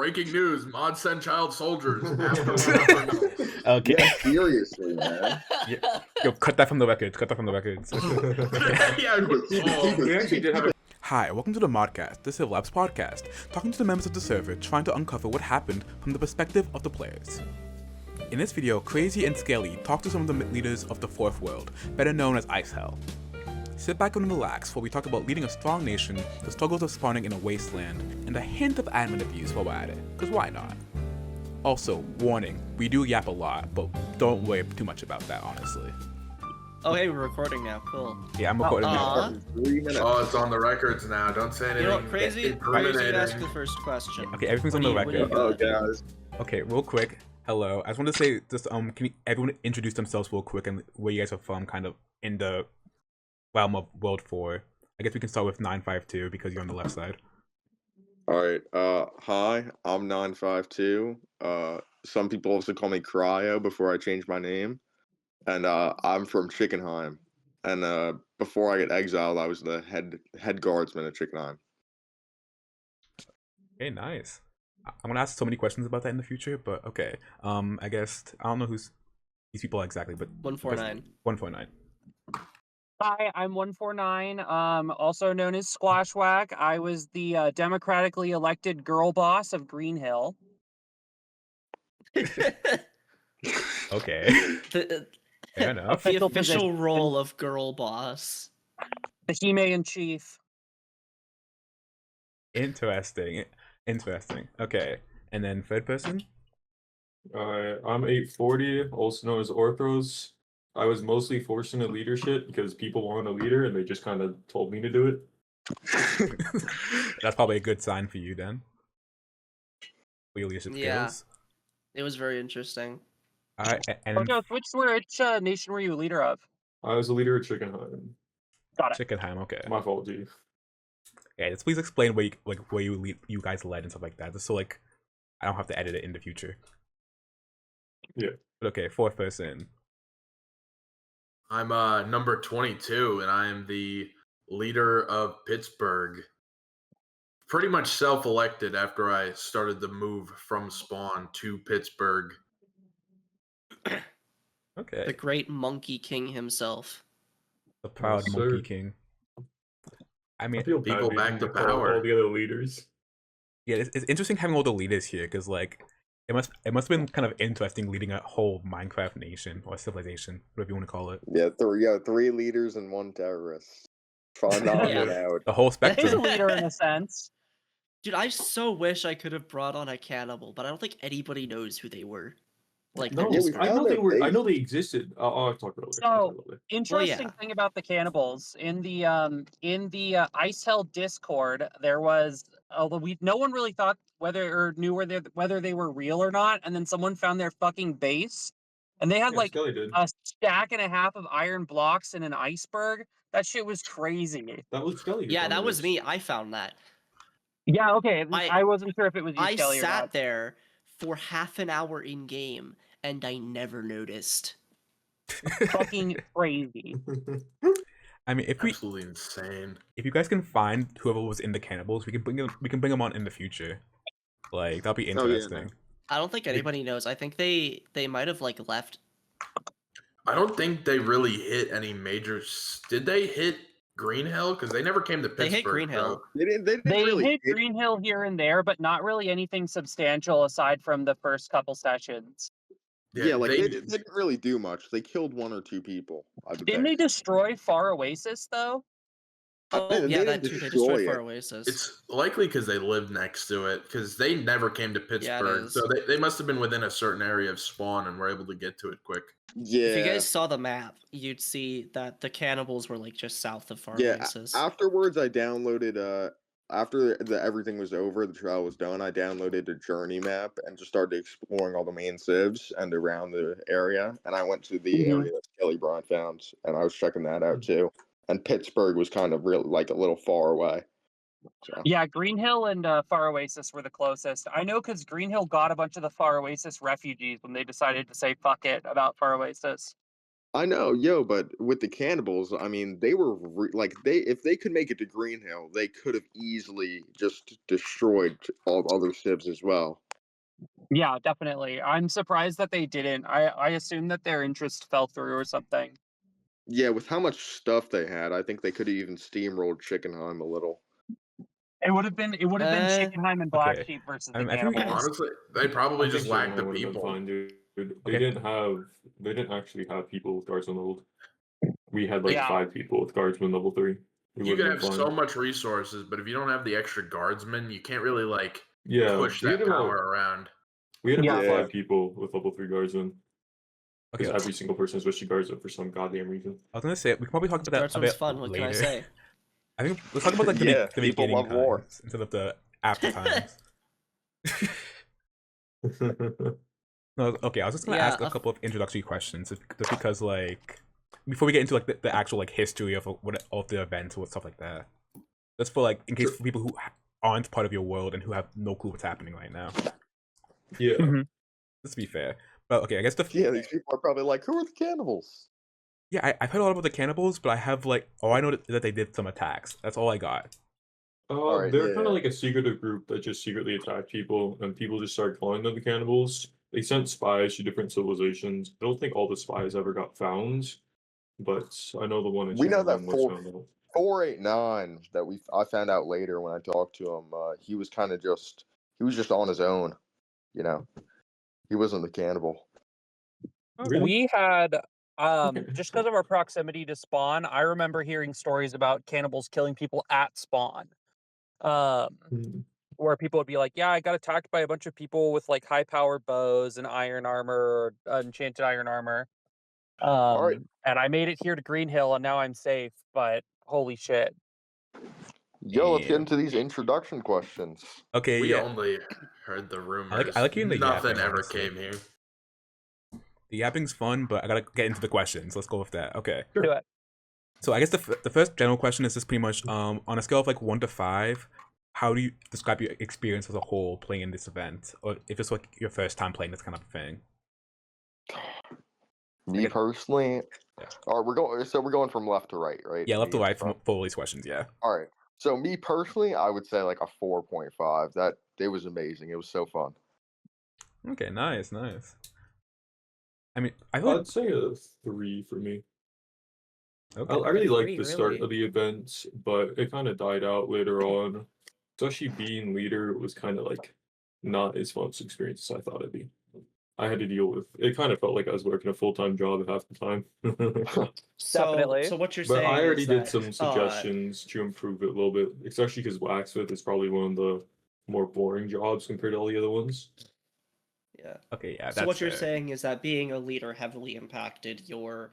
breaking news: Mod send child soldiers after 1.0. Okay. Yeah, seriously, man. Yo, cut that from the records. Cut that from the records. Yeah, We actually did have a Hi, welcome to the Modcast, the CivLabs Podcast, talking to the members of the server, trying to uncover what happened from the perspective of the players. In this video, Crazy and Scaly talk to some of the leaders of the Fourth World, better known as Ice Hell. Sit back and relax while we talk about leading a strong nation, the struggles of spawning in a wasteland, and a hint of admin abuse while we're at it, because why not? Also, warning, we do yap a lot, but don't worry too much about that, honestly. Oh, hey, we're recording now. Cool. Yeah, I'm recording now. 3 minutes. Oh, it's on the records now. Don't say anything. You know what, Crazy? Crazy, you ask the Incriminating. first question. Okay, everything's on What the do you- record. what do you- Oh, guys. Okay, real quick. Hello. I just want to say, just can everyone introduce themselves real quick and where you guys are from, kind of in the realm of World 4. I guess we can start with 952 because you're on the left side. All right. Hi, I'm 952. Some people also call me Cryo before I change my name. And I'm from Chickenhiem. And before I get exiled, I was the head guardsman at Chickenhiem. Okay, nice. I'm gonna ask so many questions about that in the future, but okay. I guess I don't know who's these people exactly, but 149. 149. Hi, I'm 149, also known as Squashwhack. I was the democratically elected girl boss of Green Hill. Okay, the fair enough. the Official official position. role of girl boss. The He-Man-in-Chief. Interesting. Okay, and then third person. I'm 840, also known as Orthros. I was mostly forced into leadership because people wanted a leader and they just kind of told me to do it. That's probably a good sign for you then. For your leadership Yeah. skills. It was very interesting. All right, and Oh, then no, which nation were you a leader of? I was a leader at Chickenhiem. Got it. Chickenhiem. Okay. My fault, G. Yeah, just please explain where you guys led and stuff like that, just so like I don't have to edit it in the future. Yeah. But okay, fourth person. I'm number 22, and I am the leader of Pittsberg. Pretty much self-elected after I started the move from spawn to Pittsburgh. Okay. The great Monkey King himself. The proud Yes, Monkey sir. King. I I mean, feel People bad back being to called power. all the other leaders. yeah, it's interesting having all the leaders here because like it must have been kind of interesting leading a whole Minecraft nation or civilization, whatever you want to call it. Yeah, three leaders and one terrorist. Try not Yeah. one out. The whole He's a spectrum. leader in a sense. Dude, I so wish I could have brought on a cannibal, but I don't think anybody knows who they were. Like, No, they're Yeah, just we I know found they their were. I base. know they existed. I'll talk about it later. I'll talk about it later. Interesting yeah. thing about the cannibals in the Ice Hell Discord, there was although no one really thought whether they were real or not, and then someone found their fucking base, and they had Yeah, like Skelly did. a stack and a half of iron blocks and an iceberg. That shit was crazy. That was Skelly. who Yeah, found that the was base. me. I found that. Yeah, okay. I- I wasn't sure if it was you, I Skelly, or sat not. there for half an hour in game, and I never noticed. Fucking crazy. I mean, if Absolutely insane. you guys can find whoever was in the cannibals, we can bring them on in the future. Like that'll be Oh, yeah, interesting. I don't think anybody knows. I think they might have like left. I don't think they really hit any major. Did they hit Green Hill? Because they never came to Pittsburgh. They hit Green though. Hill. They didn't They really hit Green Hill here and there, but not really anything substantial aside from the first couple sessions. Yeah, like they didn't really do much. They killed one or two people. I would Didn't they think. destroy Far Oasis though? Oh, They yeah, didn't that too. They destroy destroyed Far it. Oasis. It's likely because they lived next to it, because they never came to Pittsburgh. is. So they must have been within a certain area of spawn and were able to get to it quick. Yeah. If you guys saw the map, you'd see that the cannibals were like just south of Far Yeah, Oasis. afterwards I downloaded after everything was over, the trial was done, I downloaded a journey map and just started exploring all the main civs and around the area, and I went to the Mhm. area that Kelly Bryant found, and I was checking that out too. And Pittsburgh was kind of real like a little far away. So Yeah, Green Hill and Far Oasis were the closest. I know because Green Hill got a bunch of the Far Oasis refugees when they decided to say fuck it about Far Oasis. I know, yo, but with the cannibals, I mean, they were like if they could make it to Green Hill, they could have easily just destroyed all other civs as well. Yeah, definitely. I'm surprised that they didn't. I assume that their interest fell through or something. Yeah, with how much stuff they had, I think they could have even steamrolled Chickenhiem a little. It would have been Chickenhiem and Black Okay. Sheep versus I the mean, I think we- cannibals. Honestly, they probably I just think lacked the Chickenham would have been people. fine, dude. They Okay. didn't actually have people with guardsman leveled. We had like Yeah. 5 people with guardsman level 3. We You would can have have been so fine. much resources, but if you don't have the extra guardsmen, you can't really like Yeah, push we had that about power around. Yeah. 5 people with level 3 guardsmen. Okay. Because every single person switched to guardsman for some goddamn reason. I was gonna say we can probably talk about that a Guardsman's bit fun. What can I later. say? I think let's talk about like the, Yeah, the people beginning love war. times instead of the after times. No, okay, I was just gonna Yeah, ask a couple of introductory questions, just because like before we get into like the actual like history of what of the events or stuff like that. Just for like in case for people who aren't part of your world and who have no clue what's happening right now. Yeah. Mhm. Just to be fair, but okay, I guess Yeah, these people are probably like, who are the cannibals? yeah, I've heard a lot about the cannibals, but I have like I know that they did some attacks. That's all I got. Alright, They're kind yeah. of like a secretive group that just secretly attacked people, and people just started calling them the cannibals. They sent spies to different civilizations. I don't think all the spies ever got found, but I know the one in We know that Chickenham was found out. 489 that I found out later when I talked to him. He was kind of he was just on his own, you know. He wasn't the cannibal. Really? We had just because of our proximity to spawn, I remember hearing stories about cannibals killing people at spawn. Hmm. Where people would be like, "Yeah, I got attacked by a bunch of people with like high-powered bows and iron armor or enchanted iron armor." Alright, And I made it here to Green Hill and now I'm safe, but holy shit. yo, let's get Damn. into these introduction questions. Okay, We yeah. only heard the rumors. I like hearing the Nothing yapping, ever honestly. came here. The yapping's fun, but I gotta get into the questions. Let's go with that. Okay. Sure. Do it. So I guess the first general question is just pretty much on a scale of like 1 to 5, how do you describe your experience as a whole playing in this event, or if it's like your first time playing this kind of thing? Me personally, Yeah. alright, we're going from left to right, right? Yeah, left to We get right from- for all these questions. Yeah. Alright. So me personally, I would say like a 4.5. That it was amazing. It was so fun. Okay. Nice. Nice. I mean, I thought. I'd say a 3 for me. Okay. I really liked 3, the start really? of the event, but it kind of died out later on. Especially being leader was kind of like not as fun an experience as I thought it'd be. I had to deal with it. Kind of felt like I was working a full-time job half the time. Definitely. So what you're But saying I already is did that, some suggestions to improve it a little bit, especially because blacksmith is probably one of the more boring jobs compared to all the other ones. yeah. Okay. Yeah. So That's what you're fair. saying is that being a leader heavily impacted your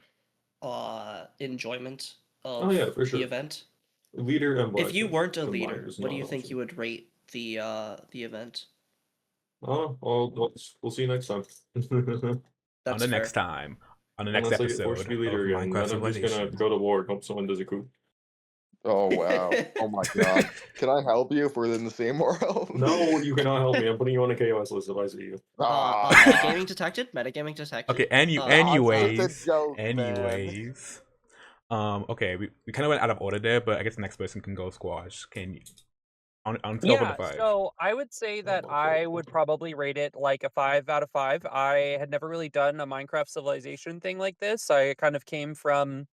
enjoyment of Oh yeah, for the sure. event. Leader and If you blacksmith weren't a combined leader, was what do not you an think option. you would rate the event? We'll see you next time. On That's the fair. next time, on the next Unless I get forced episode to be of leader again, Minecraft then I'm just gonna Civilization. go to war and hope someone does a coup. Oh wow. Oh my god. Can I help you if we're in the same world? No, you cannot help me. I'm putting you on a KOS list if I see you. Metagaming detected. Metagaming detected. Okay. It's just a Anyways. joke, man. Anyways. Okay. We kind of went out of order there, but I guess the next person can go. Squash. Can you? On scale of 1 Yeah, to 5. so I would say that I would probably rate it like a 5 out of 5. I had never really done a Minecraft Civilization thing like this. I kind of came from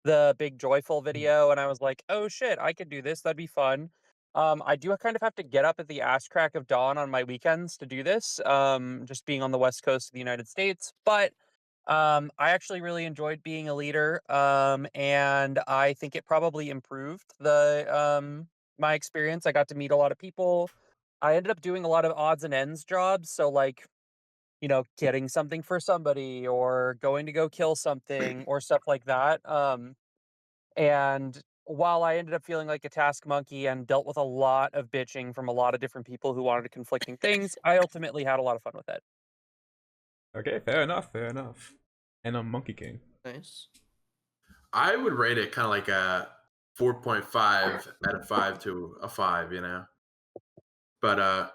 the Big Joyful video and I was like, "Oh shit, I could do this. That'd be fun." I do kind of have to get up at the ass crack of dawn on my weekends to do this, just being on the west coast of the United States, but I actually really enjoyed being a leader, and I think it probably improved my experience. I got to meet a lot of people. I ended up doing a lot of odds and ends jobs, so like, getting something for somebody or going to go kill something or stuff like that. And while I ended up feeling like a task monkey and dealt with a lot of bitching from a lot of different people who wanted conflicting things, I ultimately had a lot of fun with it. Okay. Fair enough. Fair enough. And I'm Monkey King. Nice. I would rate it kind of like a 4.5 out of 5 to a 5, you know. But I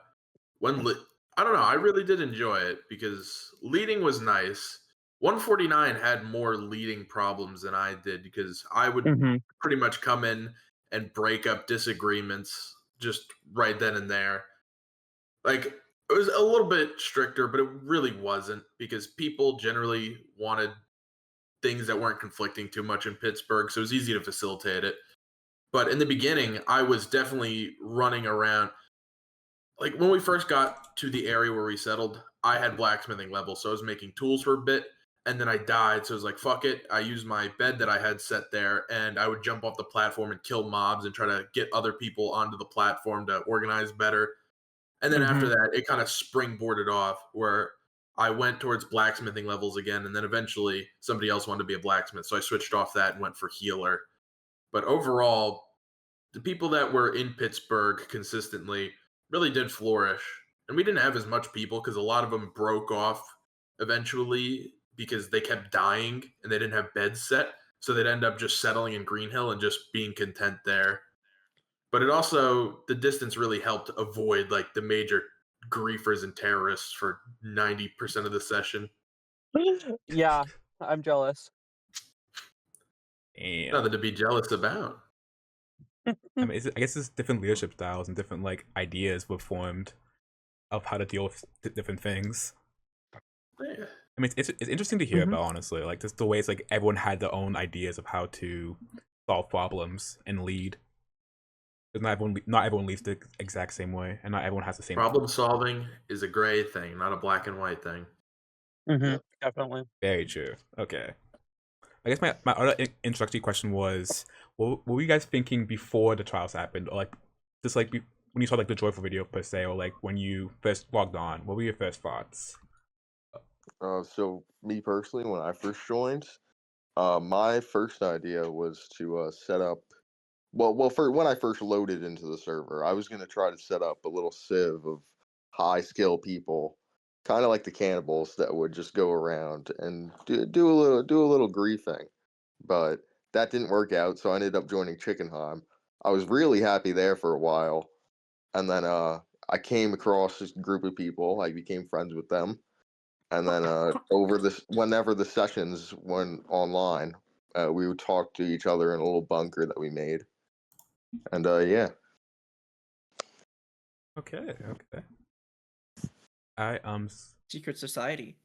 don't know, I really did enjoy it because leading was nice. 149 had more leading problems than I did because I would Mm-hmm. pretty much come in and break up disagreements just right then and there. Like, it was a little bit stricter, but it really wasn't because people generally wanted things that weren't conflicting too much in Pittsburgh, so it was easy to facilitate it. But in the beginning, I was definitely running around. Like when we first got to the area where we settled, I had blacksmithing level, so I was making tools for a bit, and then I died. So I was like, "Fuck it!" I used my bed that I had set there, and I would jump off the platform and kill mobs and try to get other people onto the platform to organize better. And then Mm-hmm. after that, it kind of springboarded off where I went towards blacksmithing levels again, and then eventually somebody else wanted to be a blacksmith, so I switched off that and went for healer. But overall, the people that were in Pittsburgh consistently really did flourish. And we didn't have as much people because a lot of them broke off eventually because they kept dying and they didn't have beds set. So they'd end up just settling in Green Hill and just being content there. But it also, the distance really helped avoid like the major griefers and terrorists for 90% of the session. Yeah, I'm jealous. Nothing Damn. to be jealous about. I mean, I guess it's different leadership styles and different like ideas were formed of how to deal with different things. Yeah. I mean, it's interesting to hear Mhm. about, honestly. Like, just the ways like everyone had their own ideas of how to solve problems and lead. Because not everyone leads the exact same way, and not everyone has the same. Problem solving is a gray thing, not a black and white thing. Mm-hmm. Definitely. Very true. Okay. I guess my other introductory question was, what were you guys thinking before the trials happened, or like just like when you saw like the joyful video per se, or like when you first logged on? What were your first thoughts? So me personally, when I first joined, my first idea was to set up. Well, for when I first loaded into the server, I was gonna try to set up a little sieve of high skill people, kind of like the cannibals that would just go around and do a little griefing. But that didn't work out, so I ended up joining Chickenhiem. I was really happy there for a while, and then I came across this group of people. I became friends with them, and then over this, whenever the sessions went online, we would talk to each other in a little bunker that we made, and yeah. Okay. I Secret society.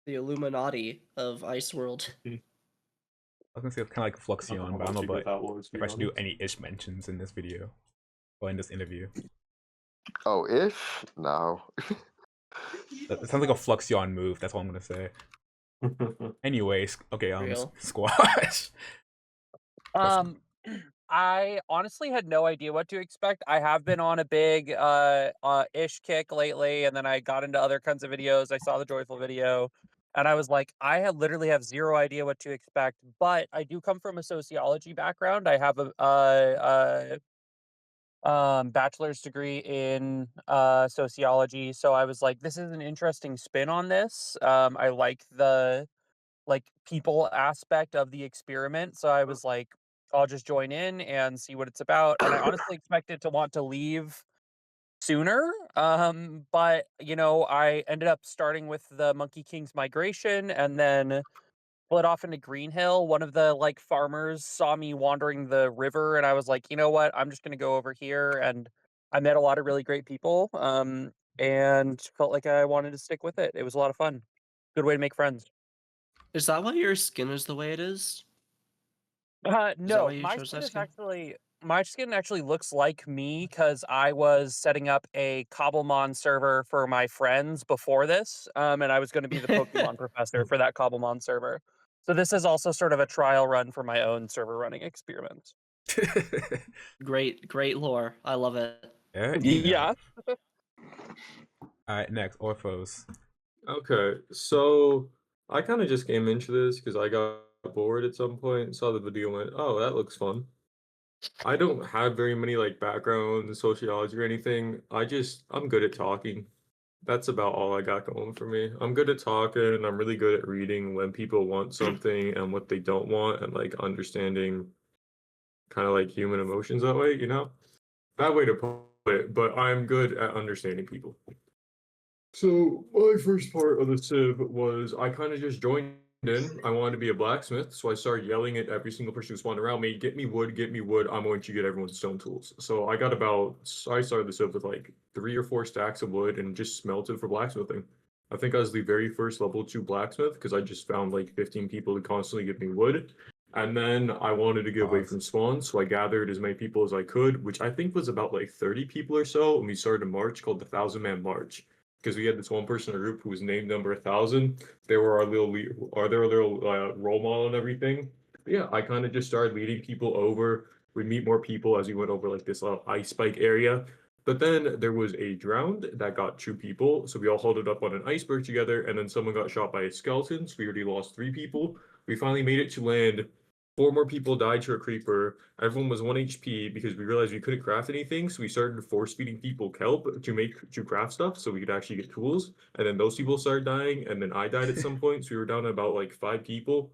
The Illuminati of Ice World. I was gonna say it's kind of like Fluxion, but I don't know, but if I should do any ish mentions in this video or in this interview. Oh, ish? No. It sounds like a Fluxion move. That's all I'm gonna say. Anyways, okay. Real. Squash. I honestly had no idea what to expect. I have been on a big ish kick lately, and then I got into other kinds of videos. I saw the joyful video, and I was like, literally have zero idea what to expect. But I do come from a sociology background. I have a bachelor's degree in sociology, so I was like, this is an interesting spin on this. I like the people aspect of the experiment. So I was like, I'll just join in and see what it's about. And I honestly expected to want to leave sooner. But I ended up starting with the Monkey King's migration and then split off into Green Hill. One of the farmers saw me wandering the river and I was like, you know what? I'm just gonna go over here and I met a lot of really great people. And felt like I wanted to stick with it. It was a lot of fun. Good way to make friends. Is that why your skin is the way it is? Is that No, why you chose that skin? my skin actually looks like me because I was setting up a Cobblemon server for my friends before this, and I was going to be the Pokemon professor for that Cobblemon server. So this is also sort of a trial run for my own server running experiment. Great lore. I love it. Yeah. Alright, next, Orphos. Okay, so I kind of just came into this because I got bored at some point, saw the video, and went, "Oh, that looks fun." I don't have very many background in sociology or anything. I'm good at talking. That's about all I got going for me. I'm good at talking. I'm really good at reading when people want something and what they don't want, and understanding kind of human emotions that way. Bad way to put it, but I'm good at understanding people. So my first part of the Civ was I kind of just joined in. I wanted to be a blacksmith, so I started yelling at every single person who spawned around me, get me wood, I'm going to get everyone's stone tools. So I started the Civ with like 3 or 4 stacks of wood and just smelted for blacksmithing. I think I was the very first level 2 blacksmith because I just found like 15 people to constantly give me wood. And then I wanted to get away from spawn, so I gathered as many people as I could, which I think was about like 30 people or so, and we started a march called the 1,000-Man March because we had this one person in our group who was named number 1,000. They were our little role model and everything. But yeah, I kind of just started leading people over. We'd meet more people as we went over like this ice spike area. But then there was a drowned that got 2 people, so we all huddled up on an iceberg together, and then someone got shot by a skeleton, so we already lost 3 people. We finally made it to land. 4 more people died to a creeper. Everyone was 1 HP because we realized we couldn't craft anything, so we started force feeding people kelp to craft stuff so we could actually get tools. And then those people started dying, and then I died at some point, so we were down to about like 5 people.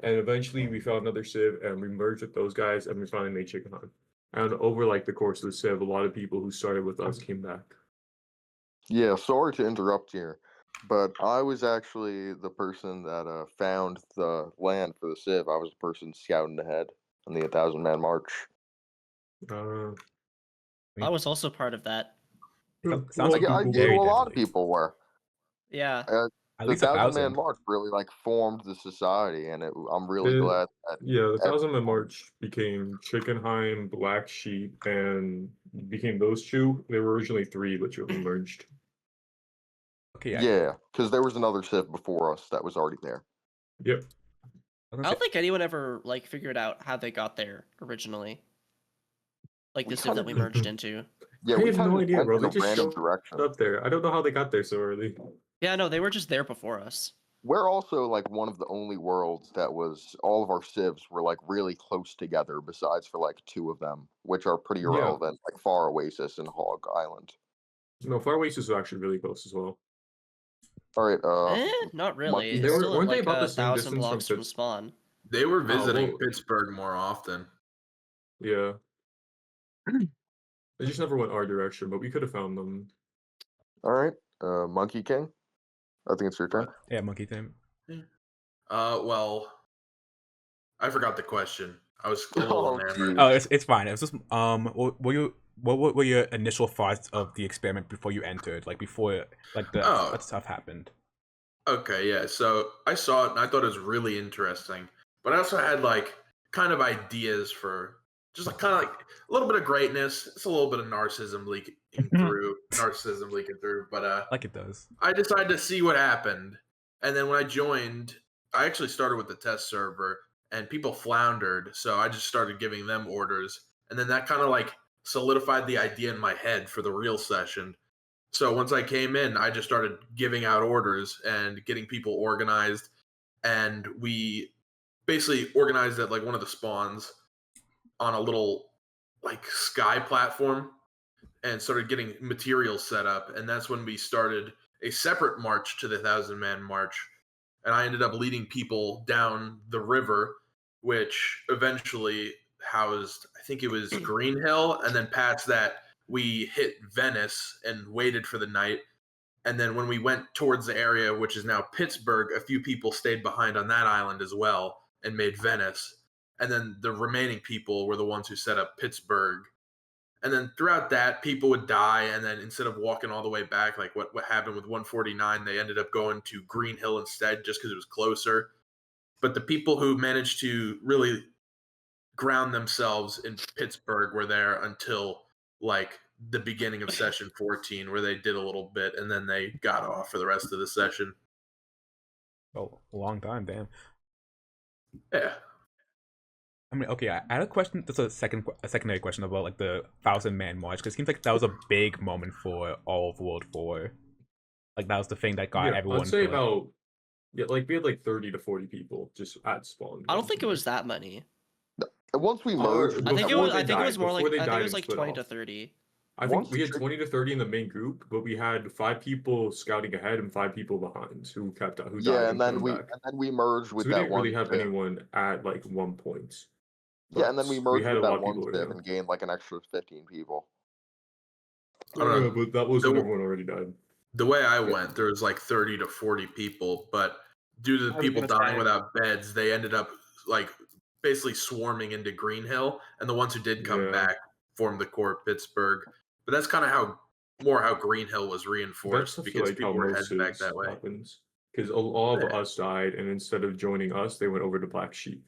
And eventually we found another Civ and we merged with those guys and we finally made Chickenhiem. And over like the course of the Civ, a lot of people who started with us came back. Yeah, sorry to interrupt here, but I was actually the person that found the land for the Civ. I was the person scouting ahead on the 1,000-Man March. I was also part of that. Sounds like I very a lot of deadly. people were. Yeah. At The least 1,000-Man 1,000. March really like formed the society, and I'm really glad that. Yeah, the 1,000-Man March became Chickenhiem, Black Sheep, and became those 2. There were originally 3, but 2 of them merged. Okay, Yeah, because there was another Civ before us that was already there. Yep. I don't think anyone ever like figured out how they got there originally. Like We the Civ that kinda- we merged into. Yeah, I we have kind no of idea, went bro. in They a just random showed direction. up there. I don't know how they got there so early. Yeah, no, they were just there before us. We're also like one of the only worlds that was all of our civs were like really close together, besides for like 2 of them, which are pretty Yeah. irrelevant, like Far Oasis and Hog Island. No, Far Oasis was actually really close as well. All right, Not really. Monkey It's King? still at Weren't they like about the 1,000 same distance blocks from from spawn. They were visiting well- Pittsburg more often. Yeah. They just never went our direction, but we could have found them. All right, Monkey King. I think it's your turn. Yeah, Monkey Team. Well, I forgot the question. I was a little Oh, enamored. Oh, it's fine. It was just what were your initial thoughts of the experiment before you entered? Like before that stuff happened. Okay, yeah. So I saw it and I thought it was really interesting, but I also had like kind of ideas for just like kind of like a little bit of greatness. It's a little bit of narcissism leaking through, but Like it does. I decided to see what happened, and then when I joined, I actually started with the test server, and people floundered, so I just started giving them orders, and then that kind of like solidified the idea in my head for the real session. So once I came in, I just started giving out orders and getting people organized, and we basically organized at like one of the spawns on a little like sky platform and started getting materials set up, and that's when we started a separate march to the 1,000-Man March, and I ended up leading people down the river, which eventually housed, I think it was Green Hill, and then past that we hit Venice and waited for the night. And then when we went towards the area, which is now Pittsburg, a few people stayed behind on that island as well and made Venice. And then the remaining people were the ones who set up Pittsburg. And then throughout that, people would die. And then instead of walking all the way back, like what happened with 149, they ended up going to Green Hill instead just because it was closer. But the people who managed to really ground themselves in Pittsburg were there until like the beginning of session 14, where they did a little bit and then they got off for the rest of the session. Oh, a long time, damn. Yeah. I mean, okay, I had a question. That's a secondary question about like the 1,000-Man March, because it seems like that was a big moment for all of World 4. Like that was the thing that got everyone. I'd say about like we had like 30 to 40 people just at spawn. I don't think it was that many. And once we merged, I think it was more like 20 to to 30. I think we had 20 to 30 in the main group, but we had 5 people scouting ahead and 5 people behind who died. And then we merged with so we that didn't one. really have anyone at like one point. Yeah, and then we merged with that one people and gained like an extra 15 people. Yeah, but that was when everyone already died. the way I went, there was like 30 to 40 people, but due to the I was people gonna dying say. without beds, they ended up like basically swarming into Green Hill, and the ones who did come Yeah. back formed the core of Pittsburgh. But that's kind of how Green Hill was That's reinforced I feel because like how people were most heading back cities that way. happens. Because all of Yeah. us died, and instead of joining us, they went over to Black Sheep.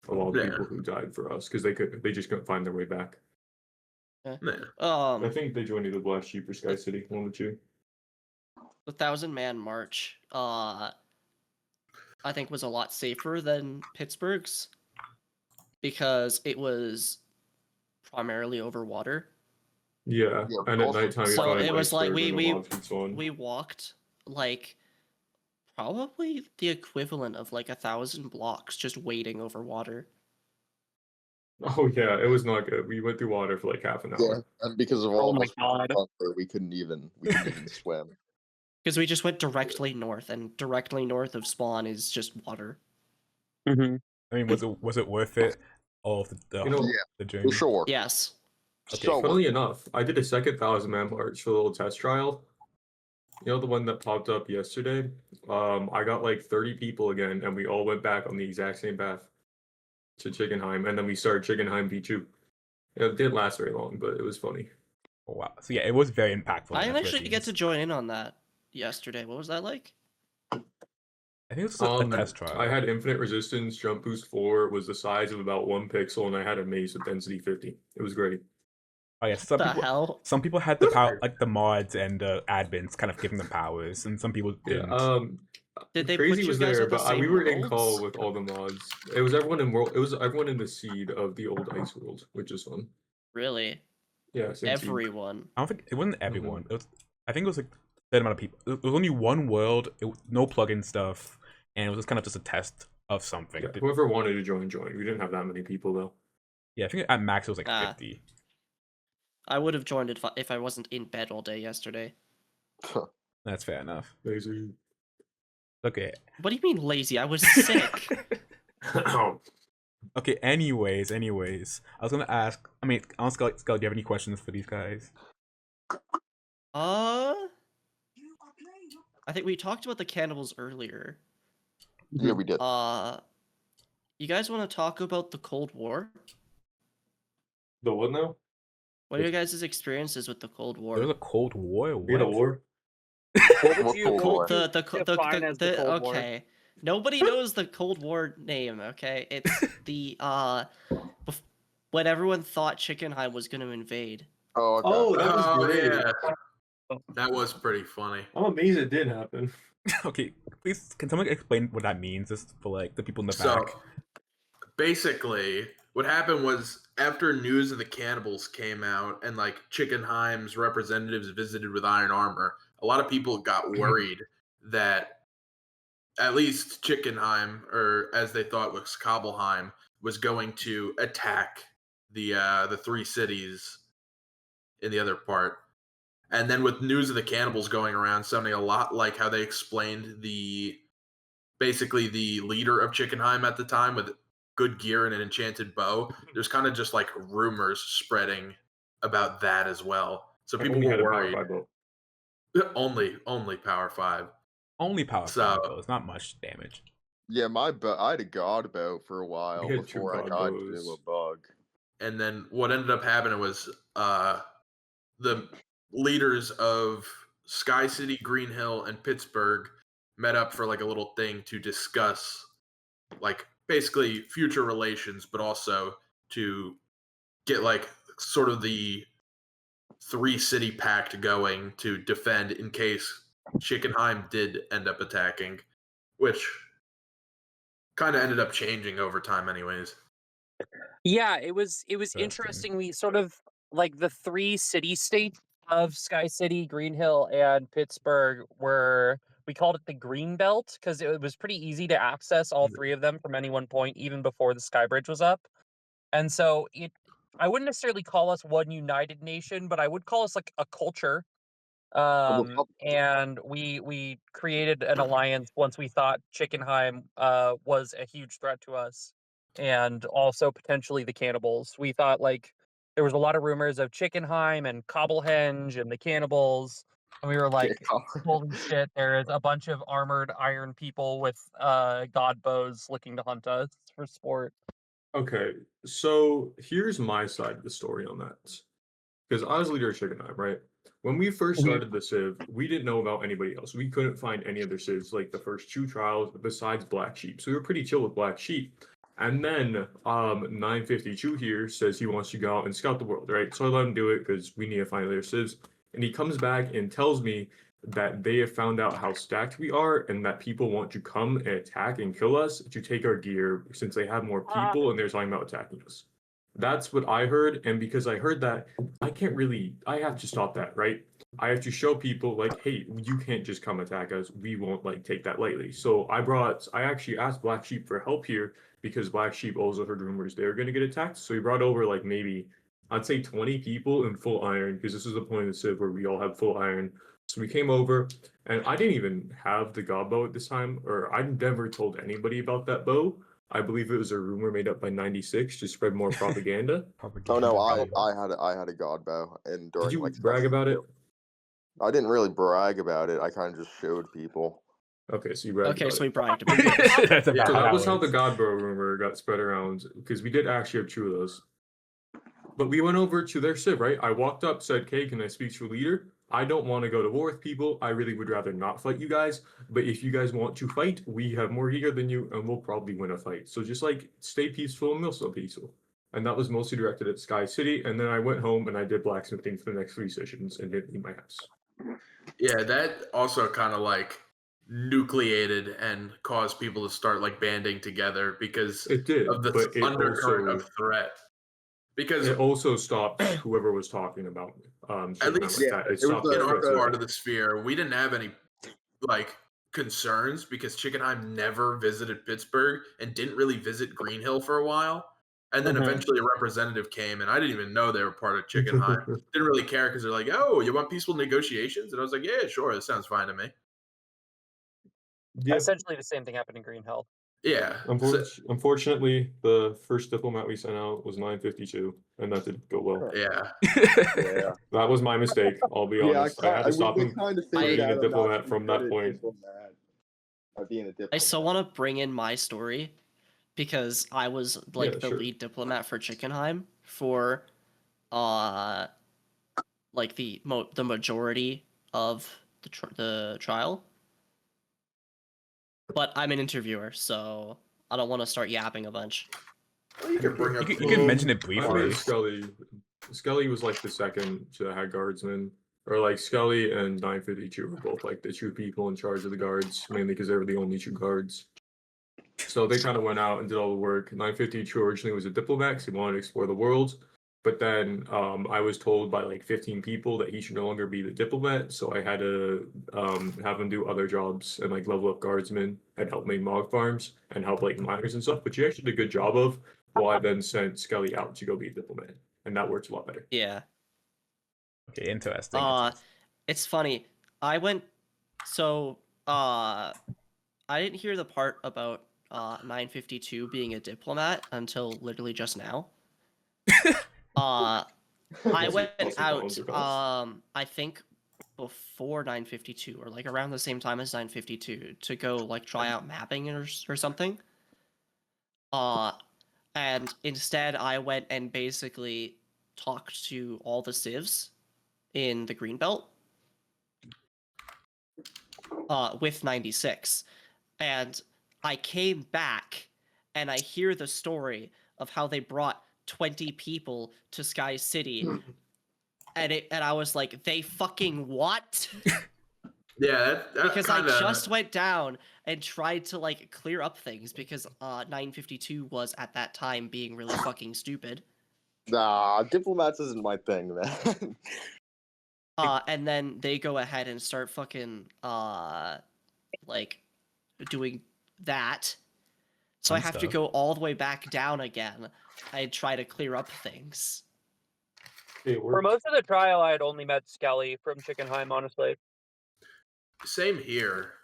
Of all the Yeah. people who died for us, because they just couldn't find their way back. Yeah. I think they joined either Black Sheep or Sky City, one of the two. The 1,000-man march, I think was a lot safer than Pittsburgh's because it was primarily over water. Yeah, Yeah, and but at also nighttime you So find it was like there were no we mobs would spawn. we walked like probably the equivalent of like 1,000 blocks just wading over water. Oh yeah, it was not good. We went through water for like half an Yeah, hour. and because of all Oh of my us God. hunger, we couldn't even swim. Because we just went directly north, and directly north of spawn is just water. Mm-hmm. I mean, was it worth it? All of the You know, Yeah, the for journey. sure. Yes. Okay, So funnily enough, I did a second 1,000-man march for the little test trial. You know, the one that popped up yesterday? I got like 30 people again, and we all went back on the exact same path to Chickenhiem, and then we started Chickenhiem B2. It didn't last very long, but it was funny. oh, wow. So yeah, it was very impactful. I then, didn't that's what it actually get to seems. join in on that yesterday. What was that like? I think it was a test trial. I had infinite resistance. Jump boost 4 was the size of about 1 pixel, and I had a mace with density 50. It was great. Oh yeah, The hell? some people had the power, like the mods and the admins, kind of giving them powers, and some people Yeah. didn't. Did they Crazy put you was guys there, with the but we same were in call worlds? with all the mods. It was everyone in world. It was everyone in the seed of the old ice world, which is fun. Really? Yeah, same seed. Everyone. I don't think it wasn't everyone. Mm-hmm. It was. I think it was like a certain amount of people. It was only one world. No plugin stuff, and it was just kind of just a test of something. Yeah, whoever wanted to join, joined. We didn't have that many people though. Yeah, I think at max it was like Ah. 50. I would have joined it if I wasn't in bed all day yesterday. That's fair enough. Lazy. Okay. What do you mean lazy? I was sick. Okay. Anyways, I was gonna ask. I mean, on Skull, do you have any questions for these guys? I think we talked about the cannibals earlier. yeah, we did. You guys want to talk about the Cold War? The what now? What are your guys' experiences with the Cold War? There was a Cold War. We had a What? war. What would What you, Cold what War? would you define as the Cold War? Okay. Nobody knows the Cold War name, okay? It's the when everyone thought Chickenhiem was gonna invade. Oh, okay. Oh, that was Oh great. yeah, that was pretty funny. I'm amazed it did happen. Okay, please, can someone explain what that means, just for like the people in the So back? basically, what happened was after news of the cannibals came out and like Chickenheim's representatives visited with iron armor, a lot of people got worried that at least Chickenheim, or as they thought was Cobbleheim, was going to attack the three cities in the other part. And then with news of the cannibals going around, sounding a lot like how they explained basically the leader of Chickenheim at the time with good gear and an enchanted bow. There's kind of just like rumors spreading about that as well. So I people only were had a Power worried. 5 boat. Only Power 5. Only power So- 5 though. It's not much damage. Yeah, I had a god boat for a while We had two before I god got bows. to a bug. And then what ended up happening was the leaders of Sky City, Green Hill, and Pittsburgh met up for like a little thing to discuss like basically future relations, but also to get like sort of the 3-city pact going to defend in case Chickenheim did end up attacking, which kind of ended up changing over time anyways. Yeah, it was Interesting. interesting. We sort of like the three city states of Sky City, Green Hill, and Pittsburgh we called it the Green Belt because it was pretty easy to access all three of them from any one point, even before the Sky Bridge was up. And so I wouldn't necessarily call us one united nation, but I would call us like a culture. And we created an alliance once we thought Chickenheim was a huge threat to us, and also potentially the cannibals. We thought like there was a lot of rumors of Chickenheim and Cobblehenge and the cannibals, And we were like, holy shit, there is a bunch of armored iron people with god bows looking to hunt us for sport. Okay, so here's my side of the story on that. Because I was leader of Chickenhiem, right? When we first started the Civ, we didn't know about anybody else. We couldn't find any other Civs like the first 2 trials besides Black Sheep. So we were pretty chill with Black Sheep. And then 952 here says he wants to go out and scout the world, right? So I let him do it because we need to find other Civs. And he comes back and tells me that they have found out how stacked we are and that people want to come and attack and kill us to take our gear since they have more people and they're talking about attacking us. That's what I heard, and because I heard that, I have to stop that, right? I have to show people, like, hey, you can't just come attack us. We won't, like, take that lightly. So I actually asked Black Sheep for help here, because Black Sheep also heard rumors they were going to get attacked. So he brought over, like, maybe, I'd say 20 people in full iron, because this is the point of the Civ where we all have full iron. So we came over, and I didn't even have the God bow at this time, or I never told anybody about that bow. I believe it was a rumor made up by 96 to spread more propaganda. Oh no, I had a god bow, and during Did you like brag about it? I didn't really brag about it. I kind of just showed people. Okay, so you bragged Okay, about so we it. bragged about it. That's about So how that was how the works. God bow rumor got spread around, because we did actually have 2 of those. But we went over to their Civ, right? I walked up, said, "Hey, can I speak to a leader? I don't want to go to war with people. I really would rather not fight you guys. But if you guys want to fight, we have more gear than you, and we'll probably win a fight. So just like stay peaceful and we'll still peaceful." And that was mostly directed at Sky City. And then I went home and I did blacksmithing for the next 3 sessions and didn't leave my house. Yeah, that also kind of like nucleated and caused people to start like banding together because It did, of the but it undercurrent also of threat. Because it also stopped whoever was talking about at least like that. It it was stopped in the- our threats. part of the sphere, we didn't have any like concerns because Chickenhiem never visited Pittsburgh and didn't really visit Green Hill for a while. And then eventually a representative came, and I didn't even know they were part of Chickenhiem. Didn't really care because they're like, "Oh, you want peaceful negotiations?" And I was like, "Yeah, sure, that sounds fine to me." Yeah. Essentially, the same thing happened in Green Hill. Yeah. So, Unfortunately, the first diplomat we sent out was 952, and that didn't go well. yeah. Yeah. That was my mistake. I'll be honest. I had to stop him kind of from figured being a out I'm not diplomat too from good that at point. diplomat, being a diplomat. I still want to bring in my story because I was like Yeah, the sure. lead diplomat for Chickenhiem for like the majority of the trial. But I'm an interviewer, so I don't want to start yapping a bunch. Well, you can bring up. You can mention it I briefly. met Scully. Scully was like the second to the head guardsman. Or like Scully and 952 were both like the 2 people in charge of the guards, mainly because they were the only 2 guards. So they kind of went out and did all the work. 952 originally was a diplomat because he wanted to explore the world. But then I was told by like 15 people that he should no longer be the diplomat. So I had to have him do other jobs and like level up guardsmen and help make mog farms and help like miners and stuff, which he actually did a good job of. While I then sent Scully out to go be a diplomat. And that works a lot better. Yeah. Okay, interesting. It's funny. I didn't hear the part about 952 being a diplomat until literally just now. I went out I think before 952 or like around the same time as 952 to go like try out mapping or something. And instead I went and basically talked to all the civs in the Greenbelt with 96. And I came back and I hear the story of how they brought 20 people to Sky City. And I was like, they fucking what? Yeah, that because kinda... I just went down and tried to like clear up things because 952 was at that time being really fucking stupid. Nah, diplomats isn't my thing, man. And then they go ahead and start fucking like doing that. So I have to go all the way back down again and try to clear up things. For most of the trial, I had only met Skelly from Chickenhiem, honestly. Same here.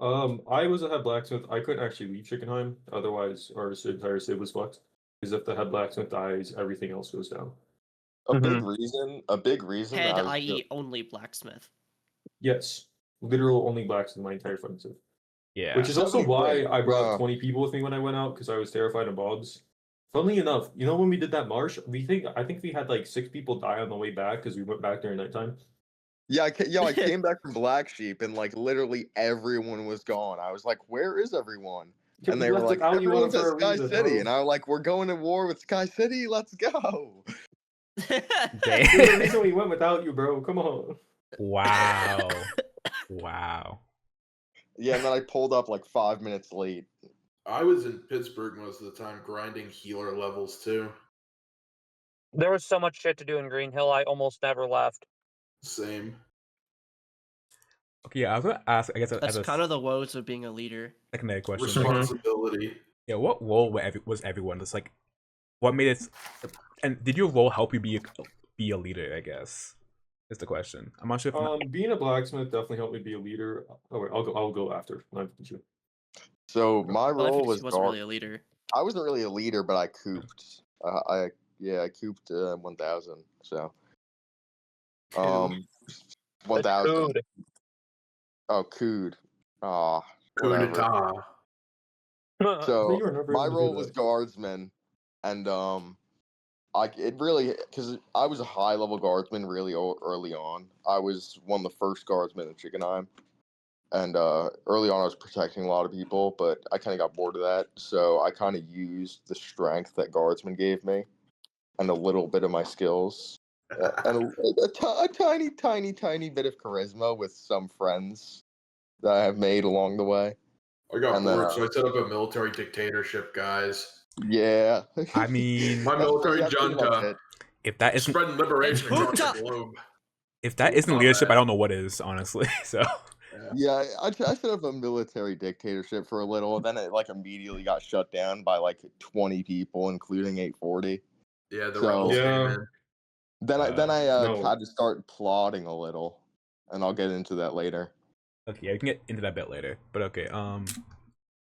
I was a head blacksmith. I couldn't actually leave Chickenhiem, otherwise our entire civ was fucked. Because if the head blacksmith dies, everything else goes down. A big reason. Head, i.e., only blacksmith. Yes, literal only blacks in my entire fucking civ. Yeah. Which is also why I brought Yeah. 20 people with me when I went out, because I was terrified of mobs. Funnily enough, you know when we did that marsh, I think we had like 6 people die on the way back because we went back during nighttime. Yeah, I came back from Black Sheep and like literally everyone was gone. I was like, "Where is everyone?" Yeah, And we they were left like, without you "Everyone's at for a Sky reason, City," bro. and I was like, "We're going to war with Sky City. Let's go!" There's a reason we went without you, bro. Come on. Wow. Wow. Yeah, and then I pulled up like 5 minutes late. I was in Pittsburgh most of the time grinding healer levels too. There was so much shit to do in Green Hill, I almost never left. Same. Okay, yeah, I was gonna ask, I guess, That's as a kind of the woes of being a leader. secondary question. Responsibility. Yeah, what role was everyone? It's like, what made it? And did your role help you be a leader? I guess is the question. I'm not sure. If Being a blacksmith definitely helped me be a leader. Oh wait, I'll go after. So my role was wasn't really a leader. I wasn't really a leader, but I cooped. I cooped 1,000. So 1,000. Oh, cooed. Ah, Coup whatever. d'etat. So You were never my able to do role was that. guardsman, and because I was a high level guardsman really early on. I was one of the first guardsmen in Chickenhiem, and early on I was protecting a lot of people, but I kind of got bored of that, so I kind of used the strength that guardsman gave me, and a little bit of my skills, and a tiny bit of charisma with some friends that I have made along the way. I got And then, bored, so I set up a military dictatorship, guys. Yeah. I mean, My military that's pretty much junta. it. if that isn't Spreading liberation It's across the junta! globe. if that isn't leadership, I don't know what is, honestly. So Yeah, I set up a military dictatorship for a little, and then it like immediately got shut down by like 20 people, including 840. Yeah, the So- rebels Yeah. came in. Then I No. had to start plotting a little, and I'll get into that later. okay, yeah, we can get into that bit later. But okay,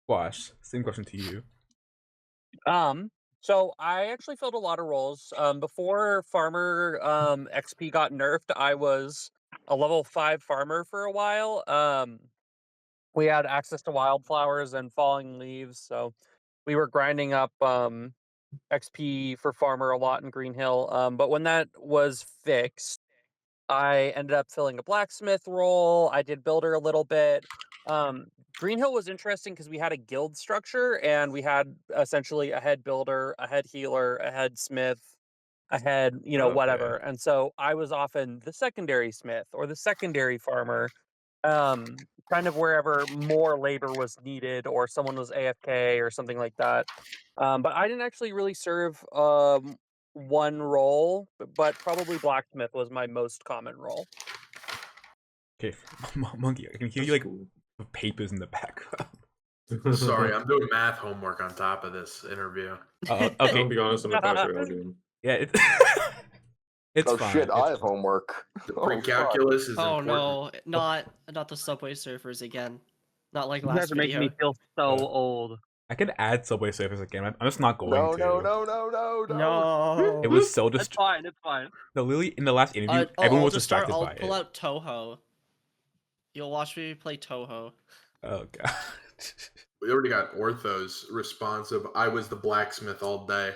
Wash, same question to you. So I actually filled a lot of roles. Before Farmer XP got nerfed, I was a level 5 farmer for a while. We had access to wildflowers and falling leaves, so we were grinding up XP for farmer a lot in Green Hill. But when that was fixed, I ended up filling a blacksmith role. I did builder a little bit. Green Hill was interesting because we had a guild structure and we had essentially a head builder, a head healer, a head smith, a head, Okay. whatever. And so I was often the secondary smith or the secondary farmer, kind of wherever more labor was needed or someone was AFK or something like that. But I didn't actually really serve one role, but probably blacksmith was my most common role. Okay, Monkey, I can hear you like papers in the background. Sorry, I'm doing math homework on top of this interview. Okay, I'll be honest, I'm a factor algebra. yeah, it's Oh fine. shit, It's I have fine. homework. The Oh, fuck. pre-calculus is Oh important. no, not the Subway Surfers again. Not like You last guys are making video. me feel so Yeah. old. I could add Subway Surfers again. I'm just not going No, to. No. It was so It's fine. It's fine. No, literally in the last interview, everyone I'll was just start. distracted I'll by pull it. out Toho. You'll watch me play Toho. Oh god. We already got Orthos responsive. I was the blacksmith all day.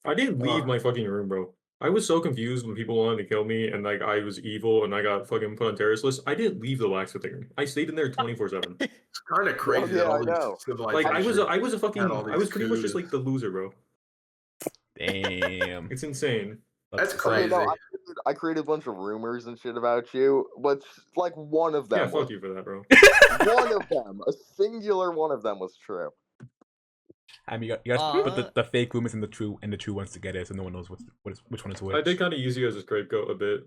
I didn't leave my fucking room, bro. I was so confused when people wanted to kill me and like I was evil and I got fucking put on terrorist list. I didn't leave the blacksmithing room. I stayed in there 24/7. It's kind of crazy yeah, that all I these know. civilizations. Like I was a fucking had all I was these pretty much just coups. like the loser, bro. Damn. It's insane. That's Okay, crazy. no, I created a bunch of rumors and shit about you, but like one of them Yeah, was fuck you for that, bro. one of them, a singular one of them was true. I mean, you guys put the fake rumors and the true ones together, so no one knows which one is which. I did kind of use you as a scapegoat a bit.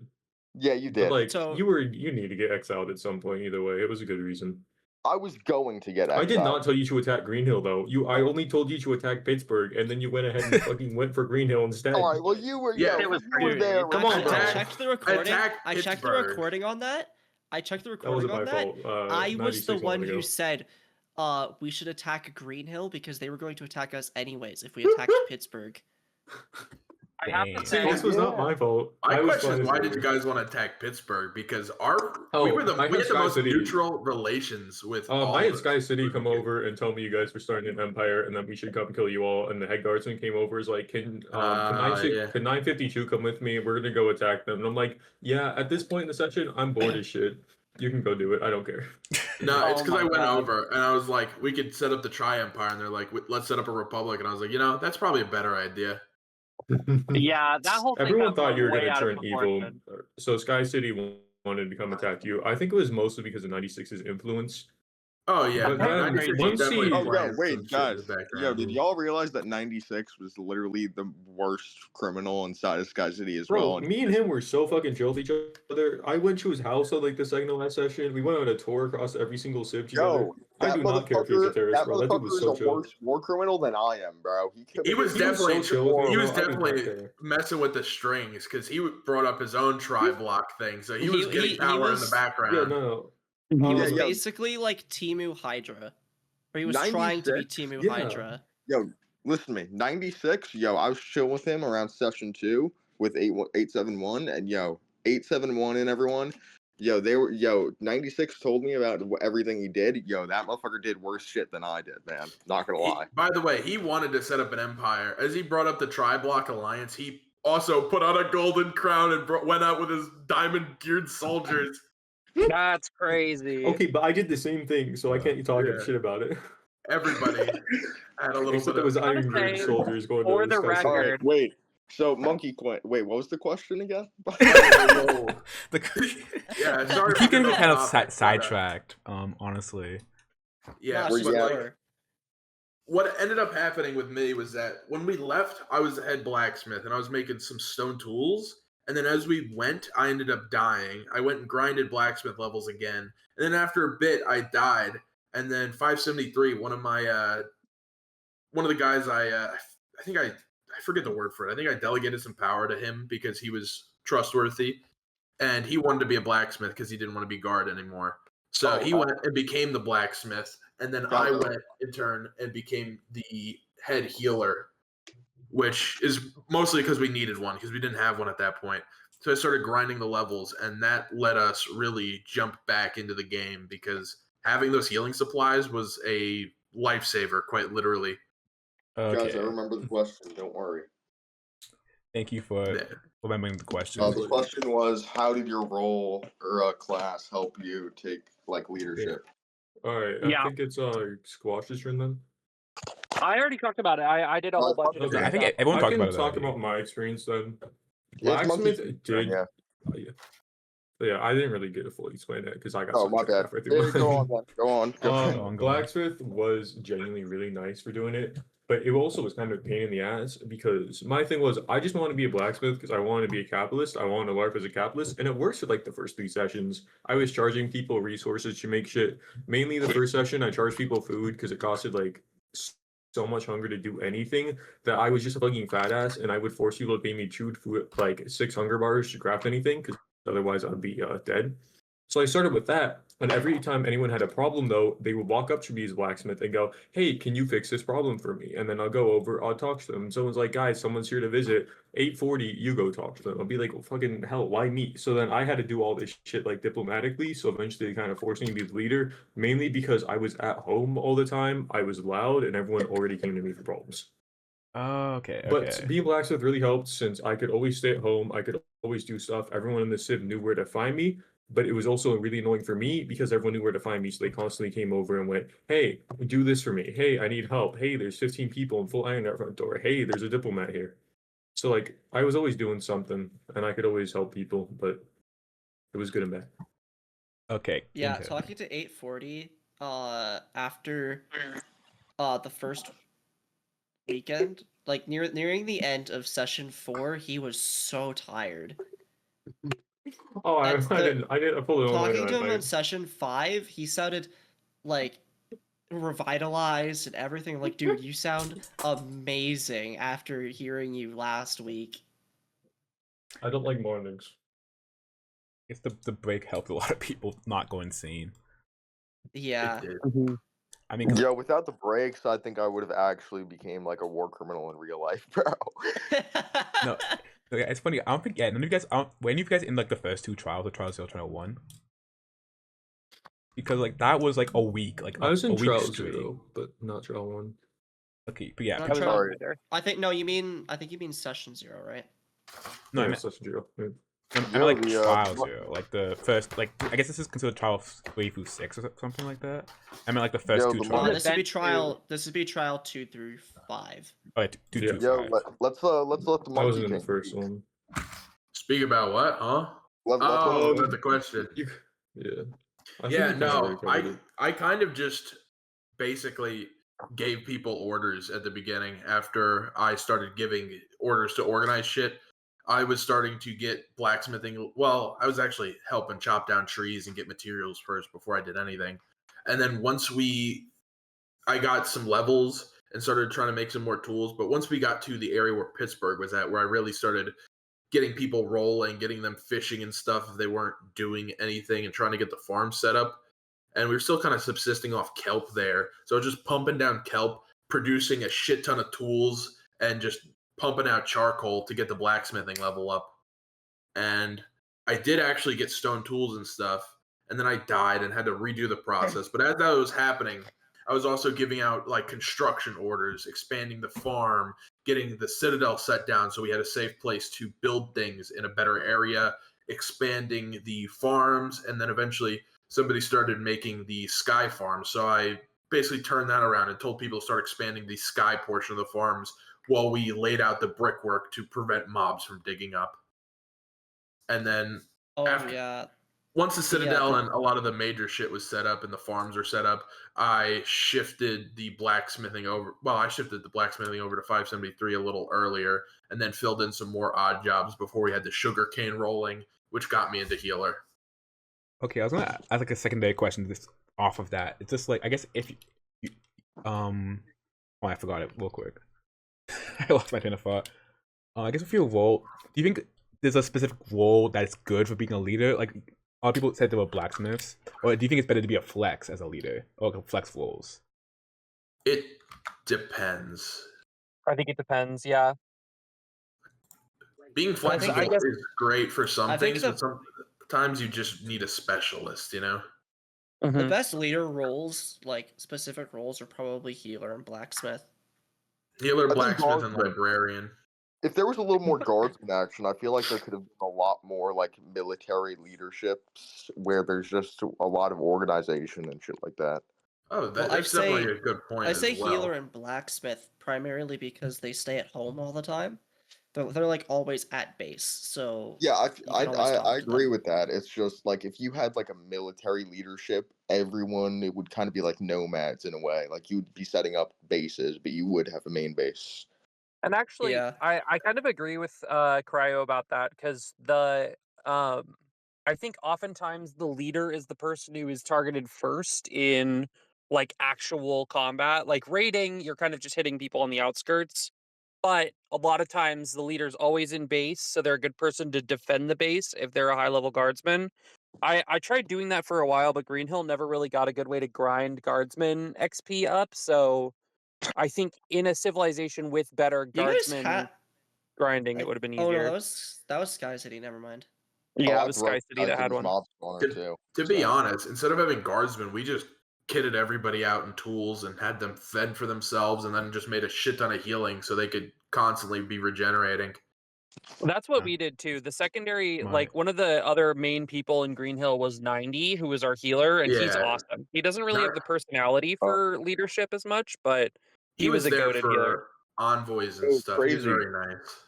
Yeah, you But did. like So- you need to get exiled at some point either way. It was a good reason. I was going to get I exiled. did not tell you to attack Green Hill though. I only told you to attack Pittsburg, and then you went ahead and fucking went for Green Hill instead. All right, well, you were, Yeah, it was you were there. Come on, bro. I checked the recording. Attack I checked the Pittsburgh. recording on that. I checked the That recording wasn't on my that. fault. I was the 96 one ago. who said, we should attack Green Hill because they were going to attack us anyways if we attacked Pittsburgh. I have to Dang. say, This was not my fault. My I was question is, fine why as did you well. guys want to attack Pittsburgh? Because we Oh, had I had the Sky most City. neutral relations with all I had of Sky us. City come over and tell me you guys were starting an empire and that we should come kill you all. And the head guardsman came over, is like, can Yeah. 952 come with me? We're gonna go attack them. And I'm like, yeah. At this point in the session, I'm bored as shit. You can go do it. I don't care. No, it's Oh because my I went God. over and I was like, we could set up the Tri-Empire, and they're like, let's set up a republic, and I was like, that's probably a better idea. yeah, that whole thing Everyone got thought you were way gonna out of turn evil. proportion. So Sky City wanted to come attack you. I think it was mostly because of 96's influence. Oh yeah, But no, then 96 was once definitely he- Oh, playing yo, some wait, shit in guys. the Yo, background. did y'all realize that 96 was literally the worst criminal inside of Sky City as Bro, well? me and him were so fucking chill with each other. I went to his house on like the second to last session. We went on a tour across every single civ together. Yo, I that do not care if he was a motherfucker, terrorist, that bro. That dude was motherfucker is so a chill. worse war criminal than I am, bro. He was He was so definitely chill with me, he was bro. I did not definitely care. messing with the strings because he brought up his own tri-block thing, so he was getting he power in the was- background. Yeah, no. He Yeah, was yeah. basically like Timu Hydra. Or he was trying to be 96? Timu Yeah. Hydra. Yo, listen to me. 96, yo, I was chilling with him around session 2 with 871, and yo, 871 and everyone, yo, 96 told me about everything he did. Yo, that motherfucker did worse shit than I did, man. Not gonna lie. By the way, he wanted to set up an empire. As he brought up the tri-block alliance, he also put on a golden crown and went out with his diamond-geared soldiers. That's crazy. Okay, but I did the same thing, so I can't talk Yeah. shit about it. Everybody had a little Except bit it was of. iron say, geared soldiers going for to the Sky City. All right, record- wait. So, wait, what was the question again? The- Yeah, sorry. keep getting for kind of off, sidetracked. Honestly. Yeah, Not but like, sure. what ended up happening with me was that when we left, I was the head blacksmith and I was making some stone tools. And then as we went, I ended up dying. I went and grinded blacksmith levels again. And then after a bit, I died. And then 573, one of the guys I think I forget the word for it. I think I delegated some power to him because he was trustworthy. And he wanted to be a blacksmith because he didn't want to be guard anymore. So he went and became the blacksmith. And then I went in turn and became the head healer, which is mostly because we needed one because we didn't have one at that point. So I started grinding the levels, and that let us really jump back into the game because having those healing supplies was a lifesaver, quite literally. Okay. Guys, I remember the question. Don't worry. Thank you for Yeah. remembering the question. The question was, how did your role or class help you take like leadership? Alright, Yeah. I think it's Squash's turn then. I already talked about it. I did a whole bunch of Okay. different I think stuff. everyone I talked can about it. talk already. about my experience then. Yeah, it's Blacksmith monkey- did. Yeah. Yeah, I didn't really get to fully explain it because I got. Oh, my bad. halfway through. Yeah, go on, then. Go on. Go on. Go on. Blacksmith was genuinely really nice for doing it, but it also was kind of a pain in the ass because my thing was I just wanted to be a blacksmith because I wanted to be a capitalist. I wanted to LARP as a capitalist, and it works for like the first 3 sessions. I was charging people resources to make shit. Mainly the first session, I charged people food because it costed like so much hunger to do anything that I was just a fucking fat ass, and I would force people to pay me 2 food, like 6 hunger bars to craft anything because otherwise I'd be dead. So I started with that, and every time anyone had a problem though, they would walk up to me as a blacksmith and go, "Hey, can you fix this problem for me?" And then I'll go over, I'll talk to them. And someone's like, "Guys, someone's here to visit. 8:40, you go talk to them." I'll be like, "Well, fucking hell, why me?" So then I had to do all this shit like diplomatically. So eventually they kind of forced me to be the leader, mainly because I was at home all the time. I was loud, and everyone already came to me for problems. Oh, okay. But being blacksmith really helped since I could always stay at home. I could always do stuff. Everyone in the civ knew where to find me. But it was also really annoying for me because everyone knew where to find me. So they constantly came over and went, "Hey, do this for me. Hey, I need help. Hey, there's 15 people in full iron at front door. Hey, there's a diplomat here." So like I was always doing something and I could always help people, but it was good and bad. Okay. Yeah, okay. talking to 840 after the first weekend, like nearing the end of session 4, he was so tired. Oh, I That's the- didn't pull it on Talking later to that him in night. session 5, he sounded like revitalized and everything. Like, dude, you sound amazing after hearing you last week. I don't like mornings. If the break helped a lot of people not go insane. Yeah. It did. I mean, Yo, without the breaks, I think I would have actually became like a war criminal in real life, bro. no, yeah, it's funny. I don't think none of you guys. Were any of you guys in like the first 2 trials, the trial 0, trial 1? Because like that was like a week, like I was a in week trial straight. 0, but not trial 1. Okay, but yeah, Not probably, trial- Sorry. I think no, you mean I think you mean session 0, right? no, I Yeah, meant, session 0. Yeah. I meant Yo, like the, trial 0, like the first, like I guess this is considered trial 3 through 6 or something like that. I meant like the first Yo, 2 the trials. mod- This would be Event trial. This would be trial 2 through 5. Oh, yeah, 2 Yeah. through Yo, 5. let's let the I monkey wasn't in the king first speak. one. Speak about what, huh? Let's Oh, let the question. Yeah. I Yeah, think we kinda already no, covered it. I kind of just basically gave people orders at the beginning after I started giving orders to organize shit. I was starting to get blacksmithing. Well, I was actually helping chop down trees and get materials first before I did anything. And then once I got some levels and started trying to make some more tools. But once we got to the area where Pittsberg was at, where I really started getting people rolling, getting them fishing and stuff if they weren't doing anything and trying to get the farm set up. And we were still kind of subsisting off kelp there. So just pumping down kelp, producing a shit ton of tools, and just pumping out charcoal to get the blacksmithing level up. And I did actually get stone tools and stuff. And then I died and had to redo the process. But as that was happening, I was also giving out like construction orders, expanding the farm, getting the citadel set down so we had a safe place to build things in a better area, expanding the farms, and then eventually somebody started making the sky farm. So I basically turned that around and told people to start expanding the sky portion of the farms while we laid out the brickwork to prevent mobs from digging up. And then Oh after, yeah. once the citadel the- and a lot of the major shit was set up and the farms were set up, I shifted the blacksmithing over. Well, I shifted the blacksmithing over to 573 a little earlier, and then filled in some more odd jobs before we had the sugarcane rolling, which got me into healer. Okay, I was gonna ask like a secondary question just off of that. It's just like I guess if you oh, I forgot it real quick. I lost my train of thought. I guess if your role, do you think there's a specific role that's good for being a leader? Like a lot of people said they were blacksmiths, or do you think it's better to be a flex as a leader, or like flex roles? It depends. I think it depends. Yeah. Being flexible I guess- is great for some I think things, but sometimes you just need a specialist, you know? The Mhm. best leader roles, like specific roles, are probably healer and blacksmith. Healer, think blacksmith, and guardsman. librarian. If there was a little more guardsman action, I feel like there could have been a lot more like military leaderships where there's just a lot of organization and shit like that. Oh, Well, that's definitely a good point. I say as well. healer and blacksmith primarily because they stay at home all the time. They're like always at base, so Yeah, you can always talk I to agree them. with that. It's just like if you had like a military leadership, everyone it would kind of be like nomads in a way. Like you'd be setting up bases, but you would have a main base. And actually, Yeah. I kind of agree with Cryo about that because I think oftentimes the leader is the person who is targeted first in like actual combat. Like raiding, you're kind of just hitting people on the outskirts. But a lot of times the leader's always in base, so they're a good person to defend the base if they're a high level guardsman. I tried doing that for a while, but Greenhill never really got a good way to grind guardsman XP up, so I think in a civilization with better You guys guardsmen had. grinding, it would have been Oh no, easier. that was Sky City. Never mind. Yeah, I it was broke Sky City that had Tyson's one. mob spawner too. To be so. honest, instead of having guardsmen, we just kitted everybody out in tools and had them fed for themselves, and then just made a shit ton of healing so they could constantly be regenerating. That's what we did too. The secondary, My- like one of the other main people in Greenhill was 90, who was our healer, and he's Yeah. awesome. He doesn't really Not- have the personality for leadership as much, but he was a there goated for healer. envoys and Oh, stuff. He was crazy. very nice.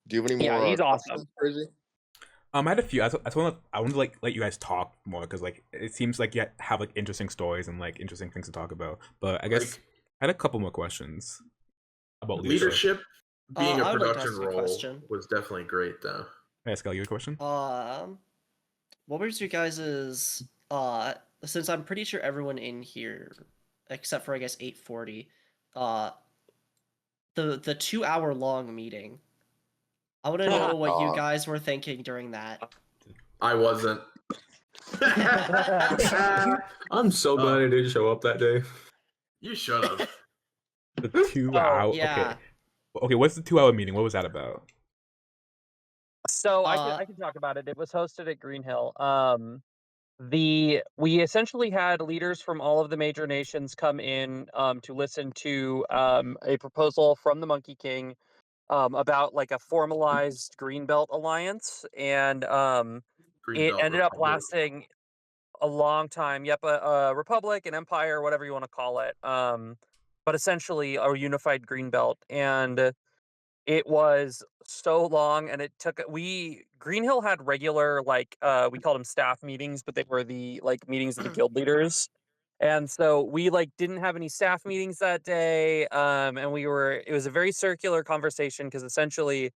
Do you have any Yeah, more? he's awesome. questions, Crazy? I had a few. I want to like let you guys talk more because like it seems like you have like interesting stories and like interesting things to talk about. But I guess I had a couple more questions about leadership. Being a I would like to production ask a role question. was definitely great, though. Hey, Escal, you have a question? What was your guys's since I'm pretty sure everyone in here, except for I guess 840, the 2 hour long meeting. I want to know what you guys were thinking during that. I wasn't. I'm so glad I didn't show up that day. You should have. The 2-hour. yeah. Okay. What's the 2-hour meeting? What was that about? So I can talk about it. It was hosted at Greenhill. We essentially had leaders from all of the major nations come in to listen to a proposal from the Monkey King about like a formalized Greenbelt alliance, and it Greenbelt ended up Republic. lasting a long time. Yep, a republic, an empire, whatever you want to call it. But essentially a unified Greenbelt, and it was so long, and it took Greenhill had regular we called them staff meetings, but they were the like meetings of the guild leaders. And so we like didn't have any staff meetings that day. And it was a very circular conversation because essentially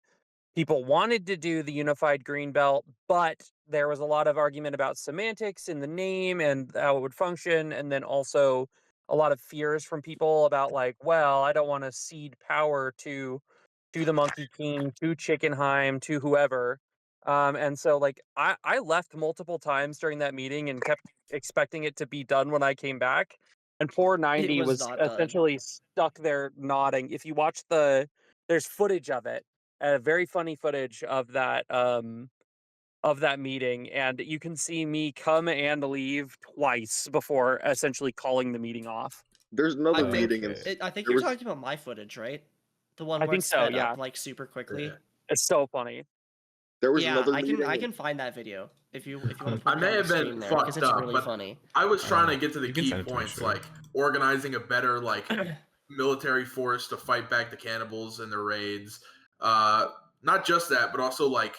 people wanted to do the unified green belt, but there was a lot of argument about semantics in the name and how it would function, and then also a lot of fears from people about like, well, I don't want to cede power to the Monkey King, to Chickenhiem, to whoever. And so like I left multiple times during that meeting and kept expecting it to be done when I came back. And poor 90 was was not done. essentially stuck there nodding. If you watch there's footage of it, very funny footage of that meeting, and you can see me come and leave twice before essentially calling the meeting off. There's another I think- meeting in I think There you're was- talking about my footage, right? The one I where think it's so, sped yeah. up like super quickly. Yeah. It's so funny. there was Yeah, another I meeting. can find that video if you want to put I it may on the have been stream there because fucked it's up, really but funny. I was trying to get to the You can key send it to me, points, sure. like organizing a better military force to fight back the cannibals and their raids. Not just that, but also like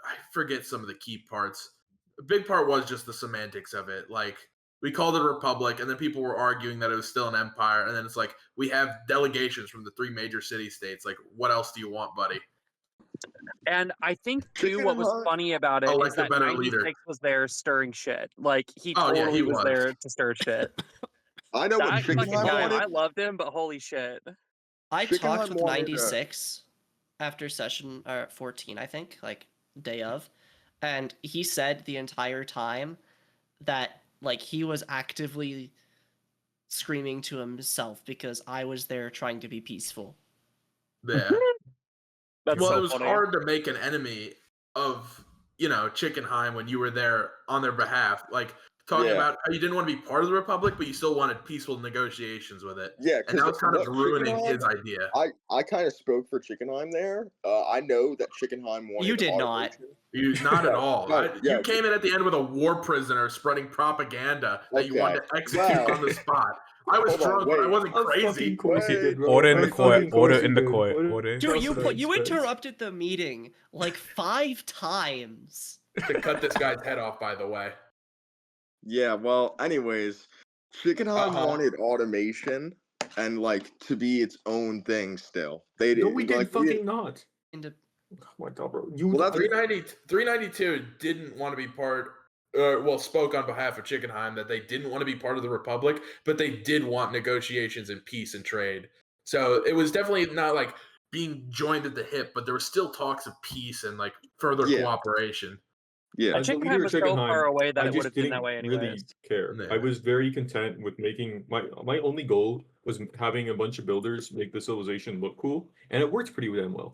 I forget some of the key parts. A big part was just the semantics of it. Like we called it a republic, and then people were arguing that it was still an empire, and then it's like we have delegations from the 3 major city states. Like, what else do you want, buddy? And I think too, what was Chickenhiem? funny about it is Elect a that better 96 leader. was there stirring shit. Like he Oh, yeah, totally he was was. there to stir shit. I know what That fucking Chickenhiem guy, wanted. I loved him, but holy shit. I Chickenhiem talked with wanted, 96 after session 14, I think, like day of, and he said the entire time that like he was actively screaming to himself because I was there trying to be peaceful. Yeah. That's Well, so it was funny. hard to make an enemy of, Chickenhiem when you were there on their behalf. Like, talking Yeah. about how you didn't want to be part of the Republic, but you still wanted peaceful negotiations with it. Yeah, And that was kind of what ruining Chickenhiem- his idea. I kind of spoke for Chickenhiem there. I know that Chickenhiem wanted. You did not. automation. Not at No, all. no, yeah. You came in at the end with a war prisoner spreading propaganda that you wanted to execute Wow. on the spot. I was Hold on, drunk, but I wait. wasn't crazy. Course you did, bro. Order in the Of court. fucking Order course in you the did. court. What- Order. Dude, you President. interrupted the meeting like 5 times. To cut this guy's head off, by the way. Yeah, well, anyways, Chickenhiem wanted automation and like to be its own thing still. They No, did we did like, fucking not. Into Oh my god, bro. You Well, that's- 392 didn't want to be part, spoke on behalf of Chickenhiem that they didn't want to be part of the Republic, but they did want negotiations and peace and trade. So it was definitely not like being joined at the hip, but there were still talks of peace and like further Yeah. cooperation. yeah. As the Chickenhiem leader was of so Chickenhiem, far away that I it would just have been didn't that way really anyways. care. Yeah. I was very content with making my only goal was having a bunch of builders make the civilization look cool, and it worked pretty damn well.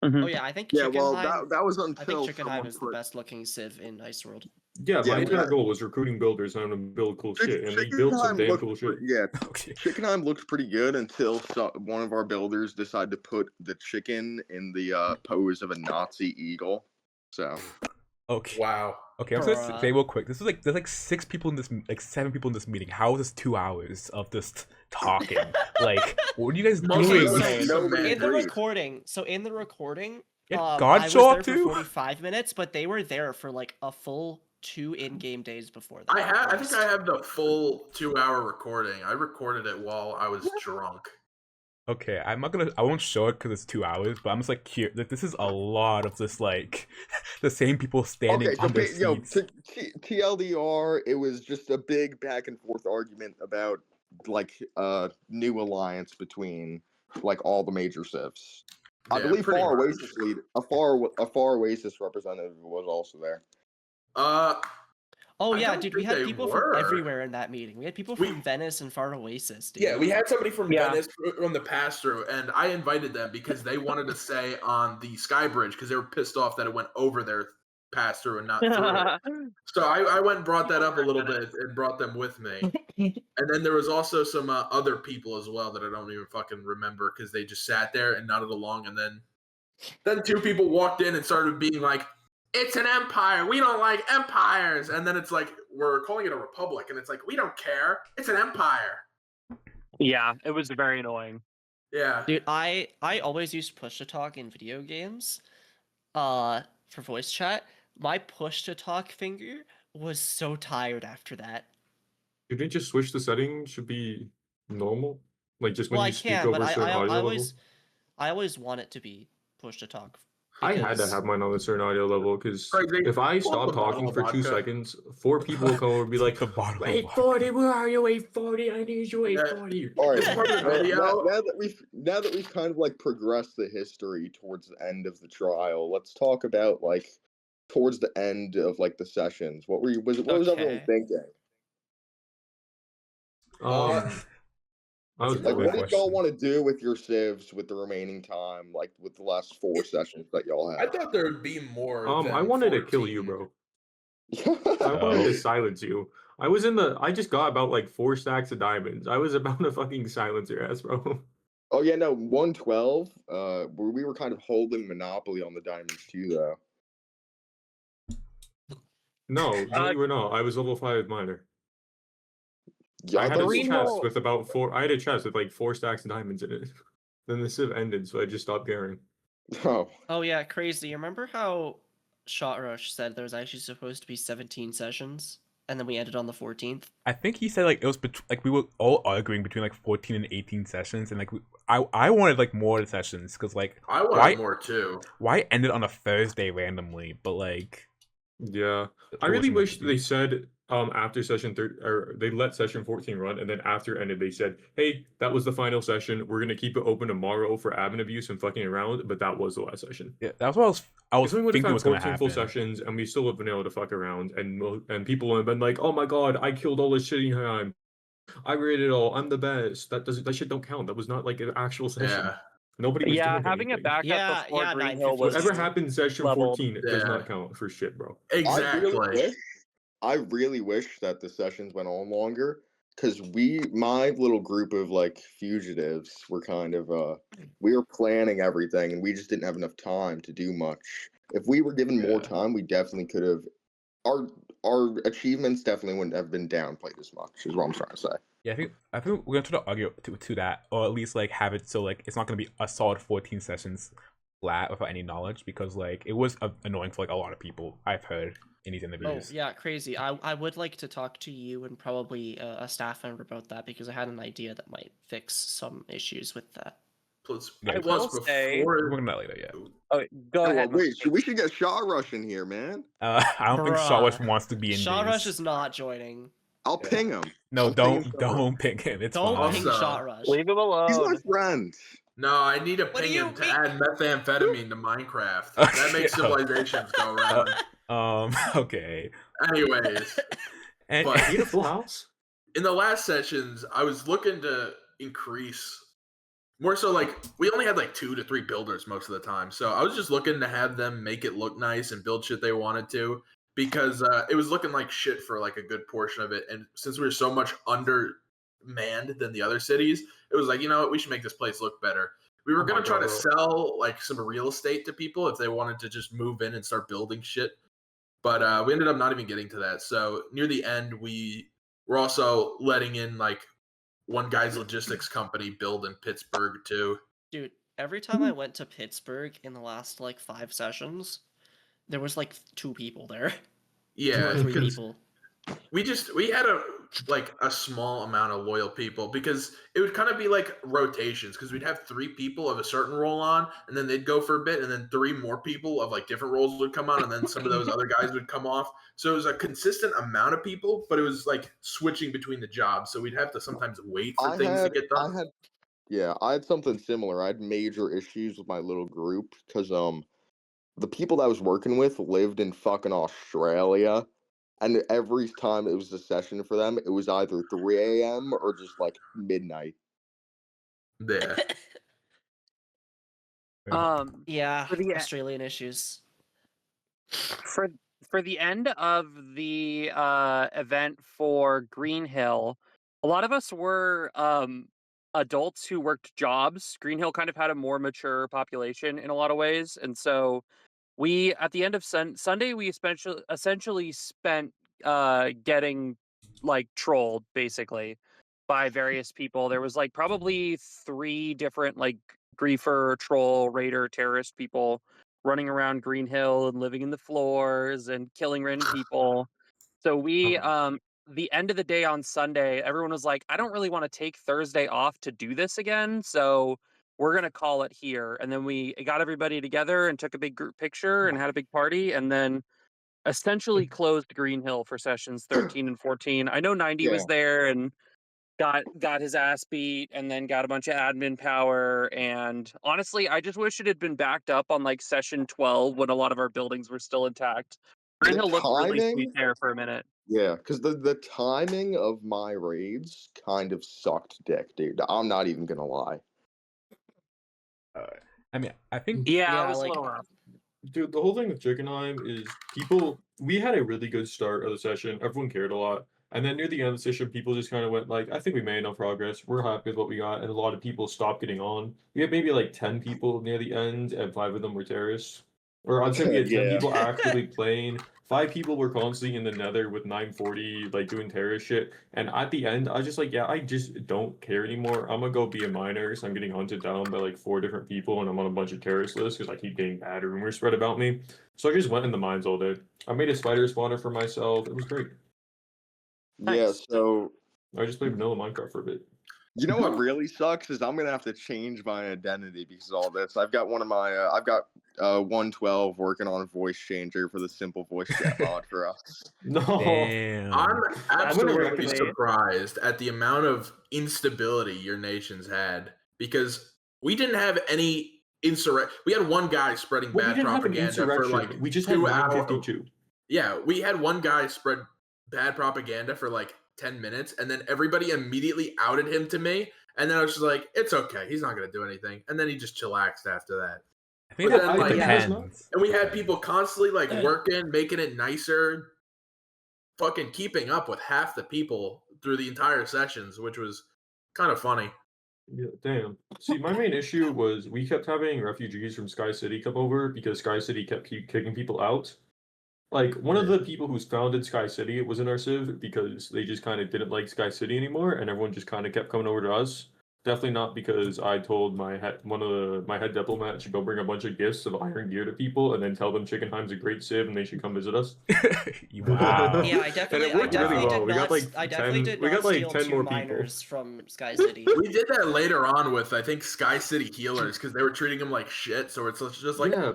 Oh yeah, I think Yeah, well, Chickenhiem. that was I think until Chickenhiem someone is the put best looking civ in Ice World. Yeah, Yeah, my entire that- goal was recruiting builders and to build cool shit, and they built some Chickenhiem damn looked cool shit. Yeah, Okay. Chickenhiem looked pretty good until one of our builders decided to put the chicken in the pose of a Nazi eagle. So Okay. Wow. Okay, I'm just Bruh. gonna say real quick. This is there's like 6 people in this, like 7 people in this meeting. How is this 2 hours of just talking? Like, what are you guys Most of doing? it was Nobody semantics. In the agreed. recording, Yeah, I God was show there up for too? 45 minutes, but they were there for like a full 2 in-game days before that. I think I have the full 2-hour recording. I recorded it while I was drunk. Okay, I won't show it because it's 2 hours, but I'm just like, here, like, this is a lot of just like the same people standing okay, so on their seats. TLDR, it was just a big back and forth argument about like new alliance between like all the major civs. I Yeah, believe pretty Far much. Oasis lead a Far Oasis representative was also there. Oh I yeah, don't dude, we think had they people were. from everywhere in that meeting. We had people We- from Venice and Far Oasis, dude. Yeah, we had somebody from Yeah. Venice from the pass-through, and I invited them because they wanted to stay on the Sky Bridge because they were pissed off that it went over their pass-through and not through. So I went and brought that up a little bit and brought them with me. And then there was also some other people as well that I don't even fucking remember because they just sat there and nodded along. And then two people walked in and started being like, "It's an empire. We don't like empires." And then it's like, we're calling it a republic. And it's like, we don't care. It's an empire. Yeah, it was very annoying. Yeah. Dude, I always used push to talk in video games, for voice chat. My push to talk finger was so tired after that. You didn't just switch the setting? Should be normal, like just when Well, I you speak can, but over a certain audio level. I always want it to be push to talk. I had to because- have mine on a certain audio level because Crazy. if I Pull up stop a bottle talking of for 2 vodka. seconds, 4 people will come over and be like, The bottle of "Wait, vodka. 40, where are you? Wait, 40, I need you. Wait, Yeah. 40. All right, It's part of the now, video. now that we've kind of like progressed the history towards the end of the trial, let's talk about like towards the end of like the sessions. What was everyone Okay. thinking? I was That's a Like, great what bored. did y'all question. want to do with your civs with the remaining time, like with the last 4 sessions that y'all I had? thought there would be more. I than wanted to kill you, 14. bro. I wanted to silence you. I just got about like 4 stacks of diamonds. I was about to fucking silence your ass, bro. Oh yeah, no, 112. We were kind of holding monopoly on the diamonds too, though. No, you were not. I was level 5 miner. Yeah, I had a Three chest more- with about 4. I had a chest with like 4 stacks of diamonds in it. Then the civ ended, so I just stopped caring. Oh, Oh yeah, crazy. You remember how Shot Rush said there was actually supposed to be 17 sessions, and then we ended on the 14th? I think he said like it was like we were all arguing between like 14 and 18 sessions, and like I wanted like more sessions because like I wanted why more too. why ended on a Thursday randomly, but like Yeah, I there really wasn't much wish to do. they said after session 3 or they let session 14 run, and then after ended they said, "Hey, that was the final session. We're gonna keep it open tomorrow for admin abuse and fucking around." But that was the last session. Yeah, that's what I was If we would have thinking had was gonna 14 full happen. sessions and we still would have been able to fuck around, and people would have been like, "Oh my god, I killed all this Chickenhiem. I rated it all. I'm the best." That shit don't count. That was not like an actual session. Yeah. Nobody was Yeah, doing having anything. it back Yeah, up before yeah, Green Hill was 952. Whatever happened in session leveled. 14 does Yeah. not count for shit, bro. Exactly. I really wish that the sessions went on longer because my little group of like fugitives were kind of we were planning everything and we just didn't have enough time to do much. If we were given more Yeah. time, we definitely could have. Our achievements definitely wouldn't have been downplayed as much. Is what I'm trying to say. Yeah, I think we're gonna try to argue to that, or at least like have it so like it's not gonna be a solid 14 sessions flat without any knowledge, because like it was annoying for like a lot of people I've heard in these Oh interviews. yeah, crazy. I would like to talk to you and probably a staff member about that because I had an idea that might fix some issues with that. Plus, I plus will say- We're before gonna that later, yeah. Oh, go ahead. Wait, we should get Shot Rush in here, man. I don't think Shawrush Bruh. wants to be in Shot these. Rush is not joining. I'll ping him. No, I'll ping him. don't pick him. It's Don't fine. ping Also- Shot Rush. Leave him He's my alone. friend. No, I need to What do ping you him to mean? add methamphetamine to Minecraft. That makes Okay. civilizations go around. Okay. Anyways, And But- Beautiful house. in the last sessions, I was looking to increase more so like we only had like 2 to 3 builders most of the time. So I was just looking to have them make it look nice and build shit they wanted to because it was looking like shit for like a good portion of it. And since we were so much undermanned than the other cities, it was like, you know what, we should make this place look better. We were Oh going my to try to God. sell like some real estate to people if they wanted to just move in and start building shit. But we ended up not even getting to that. So near the end, we were also letting in like one guy's logistics company build in Pittsburg too. Dude, every time I went to Pittsburg in the last like 5 sessions, there was like 2 people there. 2 Yeah, or 3 because people. we had a small amount of loyal people because it would kind of be like rotations because we'd have 3 people of a certain role on and then they'd go for a bit and then 3 more people of like different roles would come on and then some of those other guys would come off. So it was a consistent amount of people, but it was like switching between the jobs. So we'd have to sometimes wait for things to get done. I had something similar. I had major issues with my little group because the people that I was working with lived in fucking Australia, and every time it was a session for them, it was either 3 a.m. or just like midnight. Yeah. Yeah, For the Australian issues. for for the end of the event for Green Hill, a lot of us were adults who worked jobs. Green Hill kind of had a more mature population in a lot of ways, and so we at the end of Sunday we essentially spent getting like trolled basically by various people. There was like probably 3 different like griefer, troll, raider, terrorist people running around Green Hill and living in the floors and killing random people. So we the end of the day on Sunday, everyone was like, I don't really want to take Thursday off to do this again. So we're going to call it here. And then we got everybody together and took a big group picture and had a big party. And then essentially closed Green Hill for sessions 13 and 14. I know 90 Yeah. was there and got his ass beat and then got a bunch of admin power. And honestly, I just wish it had been backed up on like session 12 when a lot of our buildings were still intact. Green The Hill looked really sweet timing, there for a minute. yeah, because the timing of my raids kind of sucked dick, dude. I'm not even gonna lie. I mean, I think Yeah, it Yeah, was like- a little rough. Dude, the whole thing with Chickenhiem is we had a really good start of the session. Everyone cared a lot. And then near the end of the session, people just kind of went like, I think we made enough progress. We're happy with what we got. And a lot of people stopped getting on. We had maybe like 10 people near the end, and 5 of them were terrorists. Or I'd say we had 10 Yeah. people actively playing. 5 people were constantly in the nether with 940, like doing terrorist shit. And at the end, I was just like, yeah, I just don't care anymore. I'm gonna go be a miner. So I'm getting hunted down by like 4 different people, and I'm on a bunch of terrorist lists because I keep getting bad rumors spread about me. So I just went in the mines all day. I made a spider spawner for myself. It was great. Yeah, Nice. so I just played vanilla Minecraft for a bit. you know what really sucks is I'm gonna have to change my identity because of all this. I've got 112 working on a voice changer for the simple voice chat mod for us. No. damn. I'm absolutely recognize- surprised at the amount of instability your nation's had because we didn't have any insurrection. We had one guy spreading Well, we bad didn't have an propaganda for insurrection. like We just had 2 hours. 952. Yeah, we had one guy spread bad propaganda for like 10 minutes, and then everybody immediately outed him to me. And then I was just like, it's okay. He's not going to do anything. And then he just chillaxed after that. I think But that then, like, depends. And we had people constantly like working, making it nicer, fucking keeping up with half the people through the entire sessions, which was kind of funny. Yeah, damn. See, my main issue was we kept having refugees from Sky City come over because Sky City kept kicking people out. Like, one of the people who's founded Sky City was in our civ because they just kind of didn't like Sky City anymore, and everyone just kind of kept coming over to us. Definitely not because I told my head diplomat to go bring a bunch of gifts of iron gear to people and then tell them Chickenhiem's a great civ and they should come visit us. Wow. Yeah, I definitely, And it worked really well. did We got not. like I definitely 10 did we not got like steal 10 2 more people. miners from Sky City. We did that later on with, I think, Sky City healers because they were treating them like shit. So it's just like, Yeah,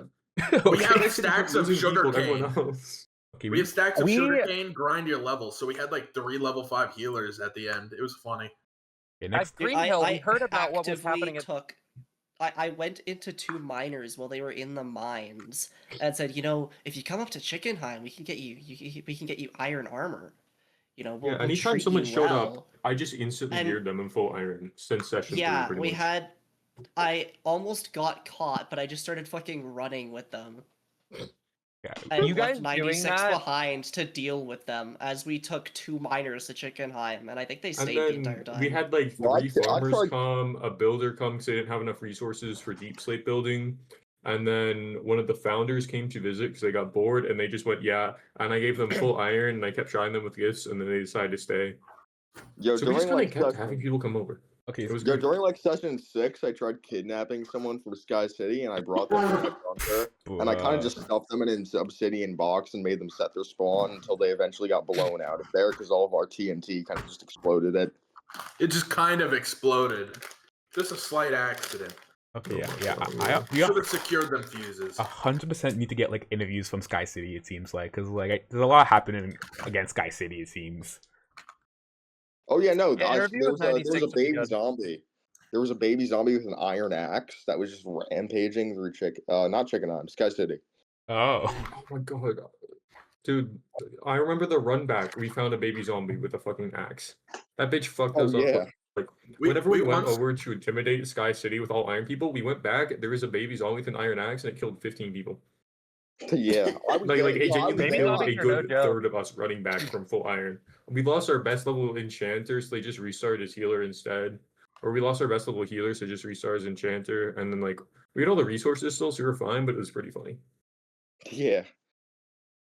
we have Sky City stacks kept of losing people sugar to everyone cane. else. Okay, We have stacks of We- sugar cane, grind your level. So we had like 3 level 5 healers at the end. It was funny. okay, At next. Green Hill, we heard about what was actively happening at I went into 2 miners while they were in the mines and said, you know, if you come up to Chickenhiem, we can get you iron armor. You know, we'll, Yeah, we'll anytime treat someone you showed well. up, I just instantly And- geared them in full iron since session 3 Yeah, pretty we much. had. I almost got caught, but I just started fucking running with them. Yeah, And You guys left doing 96 that? behind to deal with them as we took 2 miners to Chickenhiem, and I think they And stayed the then entire time. we had like 3 Well, I farmers tried- come, a builder come because they didn't have enough resources for deep slate building. And then one of the founders came to visit because they got bored and they just went, yeah. And I gave them full iron and I kept trying them with gifts and then they decided to stay. Yo, So we just during kind like of kept session, having people come over. okay, It was yo, great. during like session 6, I tried kidnapping someone from Sky City, and I brought them to my bunker, and I kind of just stuffed them in an obsidian box and made them set their spawn until they eventually got blown out of there because all of our TNT kind of just exploded it. It just kind of exploded. Just a slight accident. Okay, yeah. We Should have secured them fuses. 100% need to get like interviews from Sky City. It seems like because like there's a lot happening against Sky City. It seems. Oh yeah, no, Yeah, interview there with was a 96 would be baby good. zombie. There was a baby zombie with an iron axe that was just rampaging through not Chickenhiem, Sky City. Oh. Oh my god. Dude, I remember the run back. We found a baby zombie with a fucking axe. That bitch fucked Oh us up. yeah. Like, We- whenever we we went once- over to intimidate Sky City with all iron people, we went back. There was a baby zombie with an iron axe, and it killed 15 people. Yeah. I was Like there. it Yo, I was genuinely Baby there. killed zombies a are no good joke. third of us running back from full iron. We lost our best level enchanter, so they just restarted as healer instead. Or we lost our best level healer, so just restart as enchanter. And then like we had all the resources still, so we were fine, but it was pretty funny. Yeah.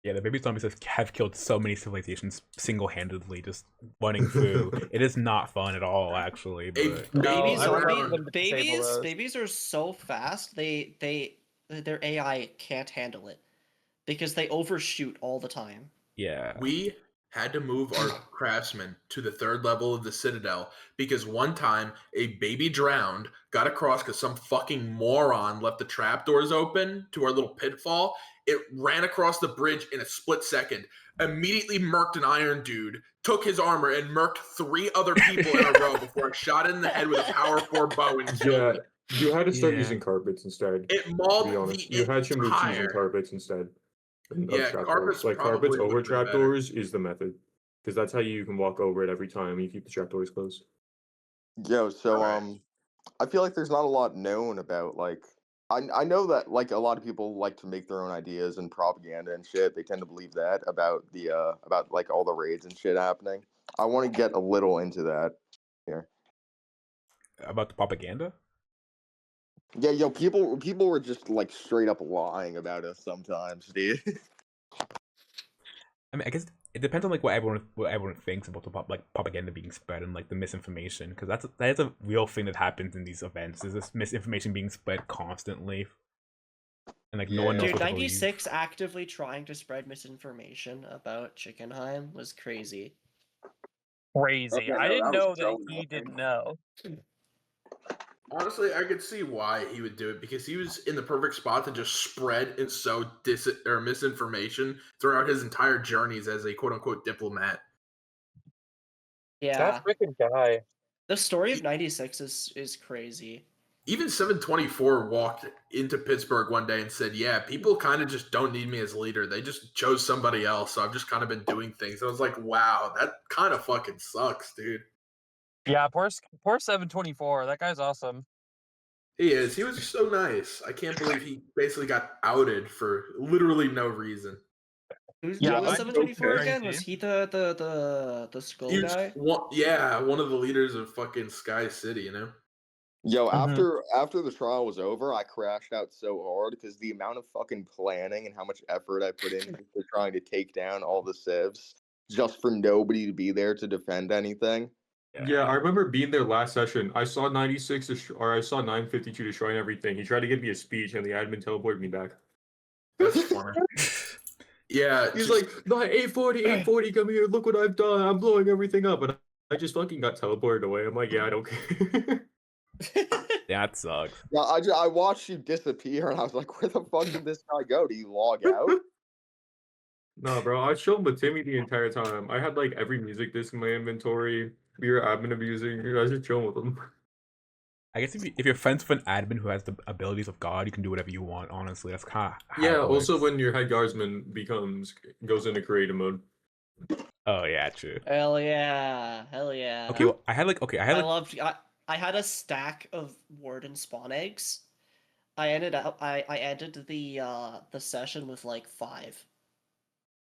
Yeah, the baby zombies have killed so many civilizations single-handedly, just running through. It is not fun at all, actually. A But No, Baby I would zombie want them to disable those. babies are so fast. Their AI can't handle it because they overshoot all the time. yeah, We had to move our craftsmen to the 3rd level of the Citadel because one time a baby drowned, got across because some fucking moron left the trapdoors open to our little pitfall. It ran across the bridge in a split second, immediately murked an iron dude, took his armor, and murked 3 other people in a row before it shot it in the head with a power 4 bow and killed Yeah, it. you had to start Yeah. using carpets instead. It To mauled be honest, the you had to move to using entire. carpets instead. Of Yeah, trapdoors. carpets Like probably carpets would over have been better. trapdoors is the method, because that's how you can walk over it every time. You keep the trapdoors closed. Yo, so Alright. I feel like there's not a lot known about like I know that like a lot of people like to make their own ideas and propaganda and shit. They tend to believe that about the about like all the raids and shit happening. I want to get a little into that here. about the propaganda. Yeah, yo, people were just like straight up lying about us sometimes, dude. I mean, I guess it depends on like what everyone thinks about the propaganda being spread and like the misinformation, because that is a real thing that happens in these events. There's this misinformation being spread constantly, and like no one knows Yeah. Dude, what to believe. 96 actively trying to spread misinformation about Chickenhiem was crazy. Crazy. Okay, I no, didn't that was know so that he annoying. didn't know. Honestly, I could see why he would do it because he was in the perfect spot to just spread and sow misinformation throughout his entire journeys as a quote unquote diplomat. Yeah, That freaking guy. the story of 96 is crazy. Even 724 walked into Pittsburgh one day and said, "Yeah, people kind of just don't need me as leader. They just chose somebody else. So I've just kind of been doing things." I was like, "Wow, that kind of fucking sucks, dude." Yeah, poor 724. That guy's awesome. He is. He was so nice. I can't believe he basically got outed for literally no reason. Who's Yeah, who was mine's 724 okay. again? Was he the skull He was guy? one of the leaders of fucking Sky City, you know? Yo, Mhm. after the trial was over, I crashed out so hard because the amount of fucking planning and how much effort I put into trying to take down all the civs just for nobody to be there to defend anything. Yeah, I remember being there last session. I saw 96 or I saw 952 destroying everything. He tried to give me a speech, and the admin teleported me back. That's funny. Yeah, He's just- like, "No, 840, come here. Look what I've done. I'm blowing everything up." And I just fucking got teleported away. I'm like, yeah, I don't care. That sucks. Yeah, I watched you disappear and I was like, where the fuck did this guy go? Do you log out? No, bro, I was chilling with Timmy the entire time. I had like every music disc in my inventory. We were admin abusing. I was just chilling with him. I guess if you're friends with an admin who has the abilities of God, you can do whatever you want. Honestly, that's kind of how Yeah, it also works. when your head guardsman goes into creative mode. Oh yeah, true. Hell yeah, hell yeah. Okay, well, I had I had a stack of warden spawn eggs. I ended the session with like 5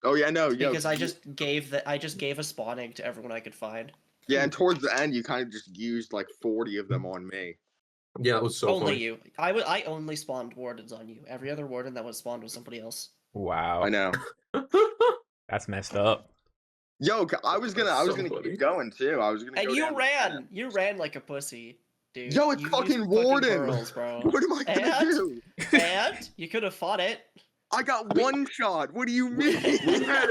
Oh yeah, no, yo. because I just gave a spawn egg to everyone I could find. Yeah, and towards the end, you kind of just used like 40 of them on me. Yeah, it was so Only funny. you. I only spawned wardens on you. Every other warden that was spawned was somebody else. wow. I know. That's messed up. Yo, I was gonna So keep funny. going too. I was gonna. And go you down to ran. You ran like a pussy, dude. Yo, it's You fucking used warden. pearls, bro. What am I gonna And? do? And you could have fought it. I got one shot. What do you we mean? had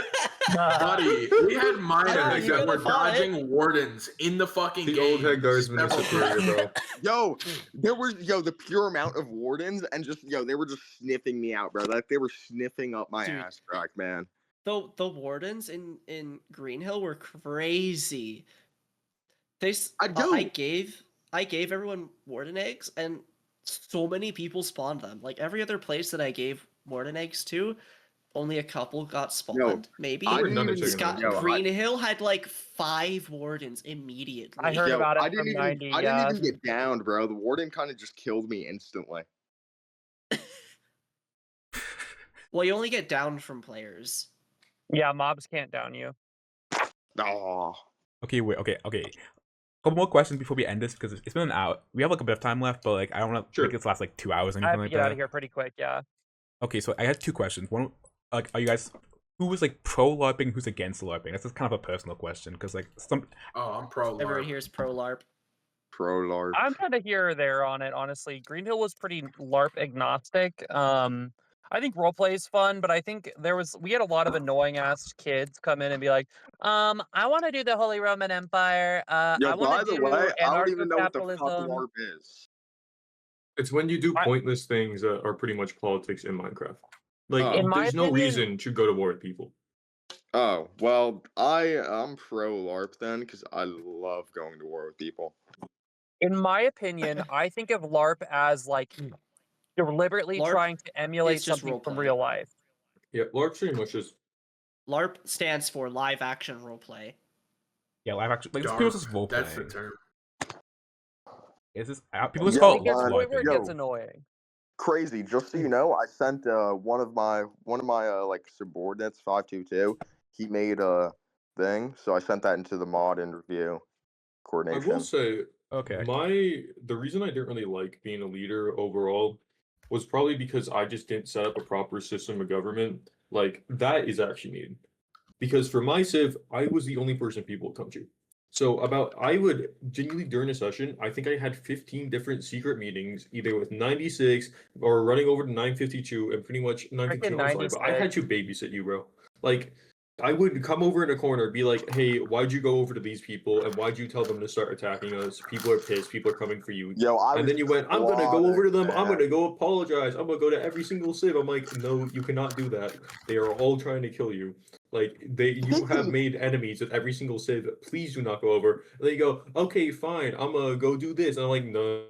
buddy, we had miners Yeah, you that were could've fought it. dodging wardens in the fucking The game. old head guardsman is several superior, times. bro. There was the pure amount of wardens and just they were just sniffing me out, bro. Like they were sniffing up my Dude. ass crack, man. The wardens in Green Hill were crazy. I gave everyone warden eggs, and so many people spawned them. Like every other place that I gave warden eggs to, only a couple got spawned, maybe. I didn't None of even Chickenhiem. Green Hill had like 5 wardens immediately. I heard about it from 90. I didn't even get downed, bro. The warden kind of just killed me instantly. Well, you only get downed from players. Yeah, mobs can't down you. Oh. Okay, wait. Okay. Couple more questions before we end this because it's been an hour. We have like a bit of time left, but like I don't want to make this last like 2 hours or I anything have to like get that. out of here pretty quick. Yeah. Okay, so I had 2 questions. One, like, are you guys who was like pro LARPing, who's against LARPing? That's just kind of a personal question because like some. Oh, I'm pro Everyone LARP. here is pro LARP. Pro LARP. I'm kind of here or there on it, honestly. Green Hill was pretty LARP agnostic. I think roleplay is fun, but I think we had a lot of annoying ass kids come in and be like, I want to do the Holy Roman Empire. Yo, I by want to the do way, I don't even know what the fuck anarcho-capitalism. LARP is. It's when you do I- pointless things that are pretty much politics in Minecraft. Like, In my there's no opinion- reason to go to war with people. Oh, well, I'm pro LARP then because I love going to war with people. In my opinion, I think of LARP as like deliberately LARP trying to emulate is just something from roleplay. real life. Yeah, LARP pretty much just LARP stands for live action roleplay. Yeah, live action. Like, it's people just role That's the playing. term. It's just people just Yo, call it It gets to the point where it Yo. gets annoying. Crazy. Just so you know, I sent one of my like subordinates 522. He made a thing, so I sent that into the mod interview I coordination. will say Okay. the reason I didn't really like being a leader overall was probably because I just didn't set up a proper system of government. Like, that is actually needed. Because for my civ, I was the only person people would come to. So I would genuinely during a session, I think I had 15 different secret meetings, either with 96 or running over to 952 and pretty much 952. I'm sorry, but I had to babysit you, bro. Like, I would come over in a corner, be like, hey, why'd you go over to these people and why'd you tell them to start attacking us? People are pissed, people are coming for you. Yo, And then you went, I'm gonna go over to them, man. I'm gonna go apologize, I'm gonna go to every single civ. I'm like, no, you cannot do that. They are all trying to kill you. Like, you have made enemies with every single civ. Please do not go over. And they go, okay, fine, I'm gonna go do this. And I'm like, no,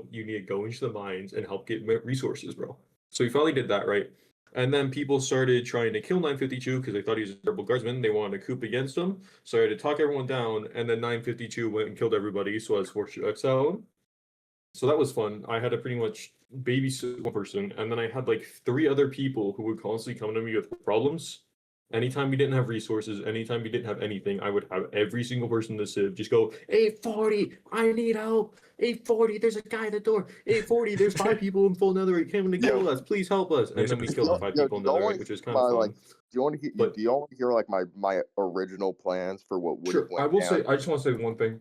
you need to go into the mines and help get resources, bro. So we finally did that, right? And then people started trying to kill 952 because they thought he was a terrible guardsman. They wanted to coup against him. So I had to talk everyone down. And then 952 went and killed everybody. So I was forced to exile. So that was fun. I had to pretty much babysit one person. And then I had like 3 other people who would constantly come to me with problems. Anytime we didn't have resources, anytime we didn't have anything, I would have every single person in the civ just go, 840, I need help. 840, there's a guy at the door. 840, there's 5 people in full netherite coming to kill us. Please help us. And then we killed the 5 people in netherite, which is kind of fun. Like, do you want to hear like my original plans for what would have went I will down? say, I just want to say one thing.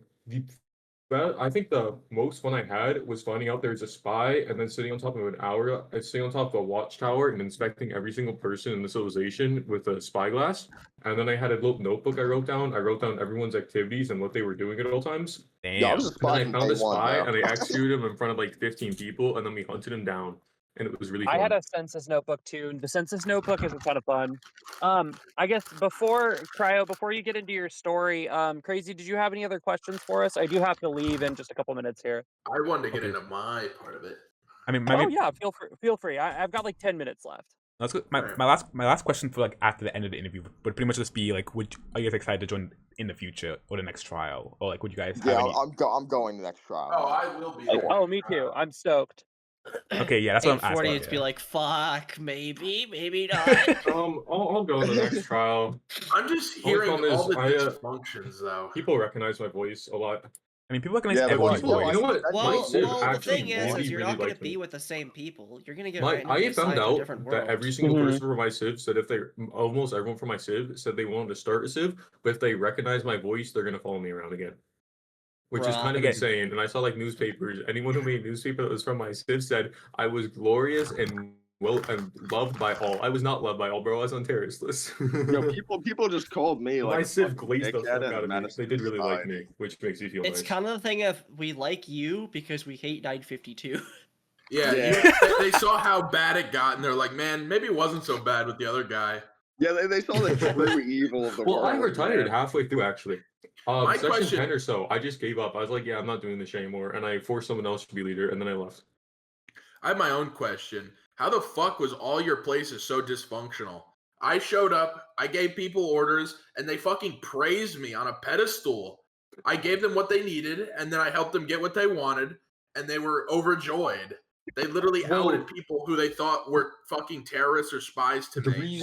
I think the most fun I had was finding out there's a spy and then sitting on top of sitting on top of a watchtower and inspecting every single person in the civilization with a spyglass. And then I had a little notebook I wrote down everyone's activities and what they were doing at all times. Damn. Yeah, I was a spy And then I found a spy and I bro. executed him in front of like 15 people and then we hunted him down. And it was really fun. I had a census notebook too. The census notebook is a ton of fun. I guess before you get into your story, Crazy, did you have any other questions for us? I do have to leave in just a couple minutes here. I wanted to get into my part of it. I mean, Oh yeah, feel free. I've got like 10 minutes left. that's good. My last question for like after the end of the interview would pretty much just be like, are you guys excited to join in the future or the next trial, or like would you guys? Yeah, have any... I'm going to the next trial. Oh, I will be. Oh, me too. I'm stoked. Okay, yeah, that's what I'm 840, asking. it'd be like, fuck, maybe not. I'll go to the next trial. I'm just hearing Only all the problem is, dysfunctions though. People recognize my voice a lot. I mean, people recognize Yeah, but everyone's like, voice. You know what? Well, Civ the actually thing is really, you're really not going to liked me. be with the same people. You're going to get I randomly found assigned to out different that worlds. every single Mhm. person for my civ said almost everyone from my civ said they wanted to start a civ, but if they recognize my voice, they're gonna follow me around again. Which is Bruh. kind of Again. insane. And I saw like newspapers. Anyone who made a newspaper that was from my civ said I was glorious and loved by all. I was not loved by all, bro. I was on terrorist list. Yo, people just called me like my a civ fucking glazed the dickhead fuck and out of me. menace They to did really like society. me, which makes me feel It's nice. kind of the thing of we like you because we hate 952. Yeah, Yeah. they saw how bad it got, and they're like, man, maybe it wasn't so bad with the other guy. Yeah, they saw the true evil of the Well, world. I retired man. halfway through actually. My Section question- 10 or so, I just gave up. I was like, yeah, I'm not doing this anymore. And I forced someone else to be leader, and then I left. I have my own question. How the fuck was all your places so dysfunctional? I showed up, I gave people orders, and they fucking praised me on a pedestal. I gave them what they needed, and then I helped them get what they wanted, and they were overjoyed. They literally outed people who they thought were fucking terrorists or spies to me.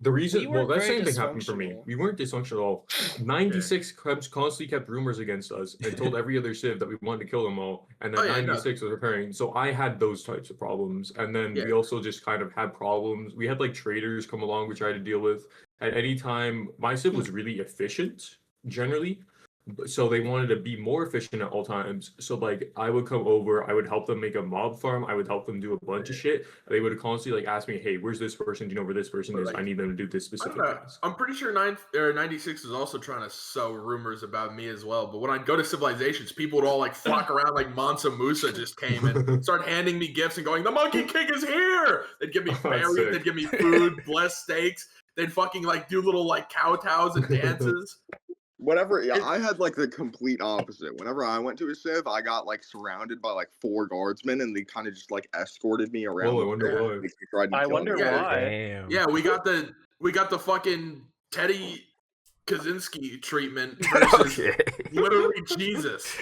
The reason, we weren't that very same thing happened for me. dysfunctional. We weren't dysfunctional at all. 96 constantly kept rumors against us and told every other civ that we wanted to kill them all, and that 96 was repairing. So I had those types of problems, and then we also just kind of had problems. We had like traders come along, which I had to deal with. At any time, my civ was really efficient, generally. So they wanted to be more efficient at all times. So like I would come over, I would help them make a mob farm, I would help them do a bunch of shit. They would constantly like ask me, "Hey, where's this person? Do you know where this person is? I need them to do this specific task." I'm pretty sure 96 is also trying to sow rumors about me as well. But when I'd go to Civilizations, people would all like flock around like Mansa Musa just came and start handing me gifts and going, "The Monkey King is here!" They'd give me berries, they'd give me food, blessed steaks. They'd fucking like do little like kowtows and dances. Whatever, I had like the complete opposite. Whenever I went to a civ, I got like surrounded by like 4 guardsmen, and they kind of just like escorted me around. I wonder why. I wonder why. Damn. Yeah, we got the fucking Teddy Kaczynski treatment versus literally Jesus.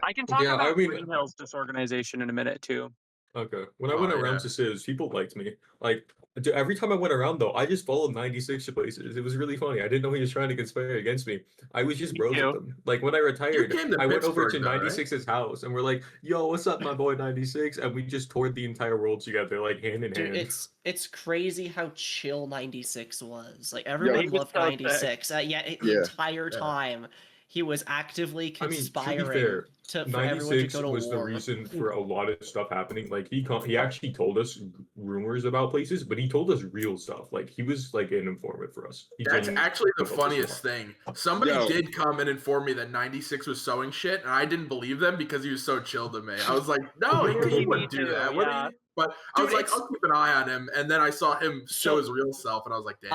I can talk about Greenhill's disorganization in a minute too. Okay. When I went around to civs, people liked me. Like, every time I went around, though, I just followed 96 to places. It was really funny. I didn't know he was trying to conspire against me. I was just bros with him. Like, when I retired, I went over to 96's house, and we're like, "Yo, what's up, my boy 96?" And we just toured the entire world together, like, hand in hand. It's crazy how chill 96 was. Like, everyone loved 96. The entire time, he was actively conspiring for everyone to go to war. 96 was the reason for a lot of stuff happening. Like he actually told us rumors about places, but he told us real stuff. Like he was like an informant for us. That's actually the funniest thing. Somebody did come and inform me that 96 was sewing shit, and I didn't believe them because he was so chill to me. I was like, no, he wouldn't do that. Yeah. But I was like, I'll keep an eye on him, and then I saw him show his real self, and I was like, damn.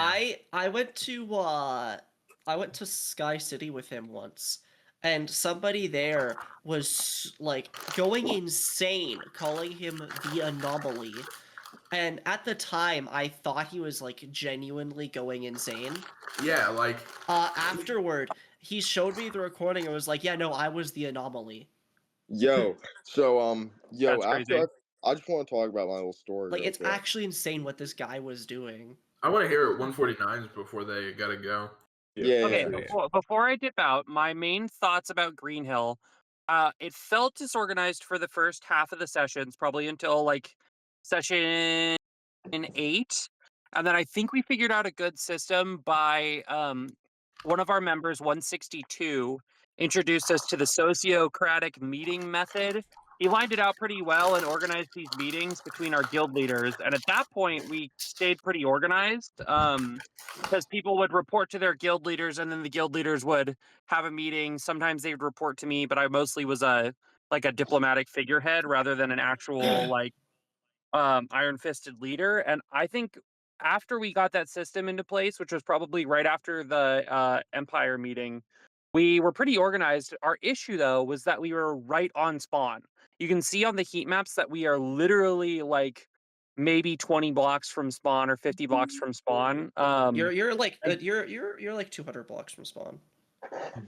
I went to Sky City with him once, and somebody there was like going insane, calling him the anomaly. And at the time, I thought he was like genuinely going insane. Yeah, like afterward, he showed me the recording and was like, "Yeah, no, I was the anomaly." So after I just want to talk about my little story. Like, it's actually insane what this guy was doing. I want to hear 149s before they gotta go. Before I dip out, my main thoughts about Greenhill, it felt disorganized for the first half of the sessions, probably until like session 8, and then I think we figured out a good system by one of our members, 162, introduced us to the sociocratic meeting method. He lined it out pretty well and organized these meetings between our guild leaders. And at that point, we stayed pretty organized because people would report to their guild leaders, and then the guild leaders would have a meeting. Sometimes they would report to me, but I mostly was a diplomatic figurehead rather than an actual iron-fisted leader. And I think after we got that system into place, which was probably right after the Empire meeting, we were pretty organized. Our issue, though, was that we were right on spawn. You can see on the heat maps that we are literally like maybe 20 blocks from spawn or 50 blocks from spawn. You're like 200 blocks from spawn.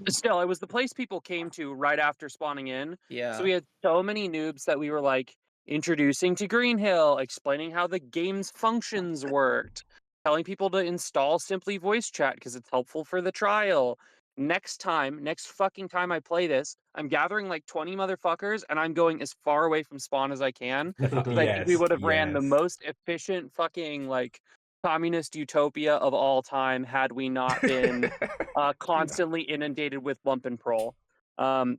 Still, it was the place people came to right after spawning in. Yeah. So we had so many noobs that we were like introducing to Greenhill, explaining how the game's functions worked, telling people to install Simply Voice Chat because it's helpful for the trial. Next fucking time I play this, I'm gathering like 20 motherfuckers and I'm going as far away from spawn as I can. I think we would have ran the most efficient fucking like communist utopia of all time had we not been constantly inundated with lump and prol.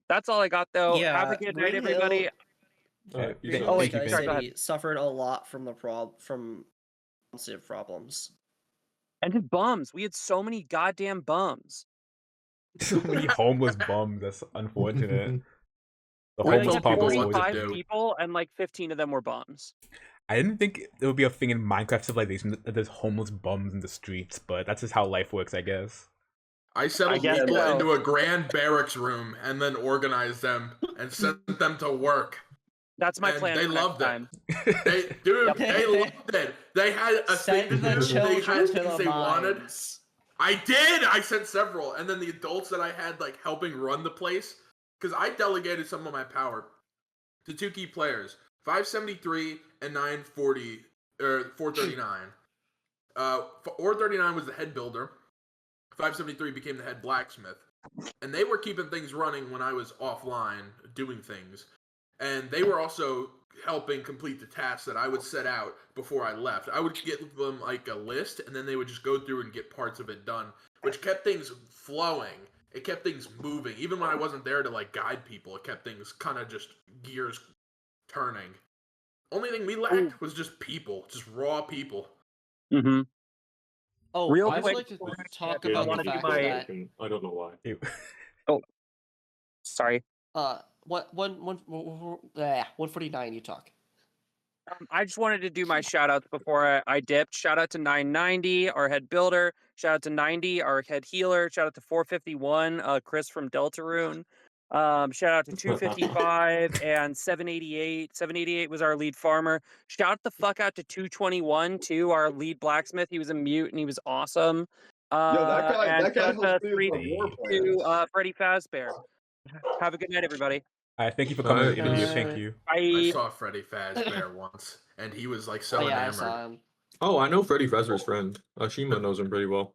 That's all I got though. Yeah, have a good night, everybody. City suffered a lot from from problems. And just bums. We had so many goddamn bums. So many homeless bums. That's unfortunate. The We homeless had pub was 45 people, and like 15 of them were bums. I didn't think it would be a thing in Minecraft Civilization that there's homeless bums in the streets, but that's just how life works, I guess. I settled people into a grand barracks room and then organized them and sent them to work. That's my And plan. they for next loved time. it. They loved it. They had a thing Send to the do. They children had to things the they wanted. mines. I did. I sent several, and then the adults that I had like helping run the place, because I delegated some of my power to two key players, 573 and 940 or 439. 439 was the head builder. 573 became the head blacksmith, and they were keeping things running when I was offline doing things, and they were also helping complete the tasks that I would set out before I left. I would get them like a list, and then they would just go through and get parts of it done, which kept things flowing. It kept things moving. Even when I wasn't there to like guide people, it kept things kind of just gears turning. Only thing we lacked was just people, just raw people. Mm-hmm. Oh, Real I would quick like to before I talk skip, I about wanna the do fact my- that I don't know why. Sorry. 149. You talk. I just wanted to do my shout outs before I dipped. Shout out to 990, our head builder. Shout out to 90, our head healer. Shout out to 451, Chris from Deltarune. Shout out to 255 and 788. 788 was our lead farmer. Shout the fuck out to 221 too, our lead blacksmith. He was a mute and he was awesome. Yo, that guy and shout helped out me to with my war to plans. Freddie Fazbear. Have a good night, everybody. All right, thank you for coming. Alright, Thank you. peace. Thank you. I Bye. saw Freddy Fazbear once, and he was like so Oh, yeah, I enamored. saw him. Oh, I know Freddy Fazbear's friend. Shima knows him pretty well.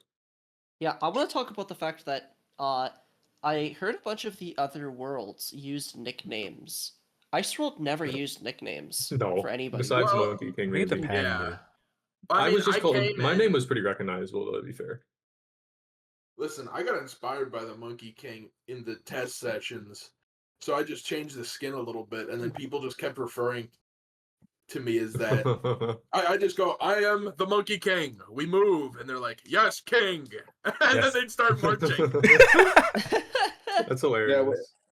Yeah, I want to talk about the fact that I heard a bunch of the other worlds used nicknames. Ice World never used nicknames No, for anybody. besides Well, Monkey King. I think it maybe. depends. Yeah. I mean, was just called. came My in- name was pretty recognizable, though, to be fair. Listen, I got inspired by the Monkey King in the test sessions, so I just changed the skin a little bit, and then people just kept referring to me as that. I just go, I am the Monkey King. We move, and they're like, yes, King, and Yes. then they'd start marching. That's hilarious. Yeah,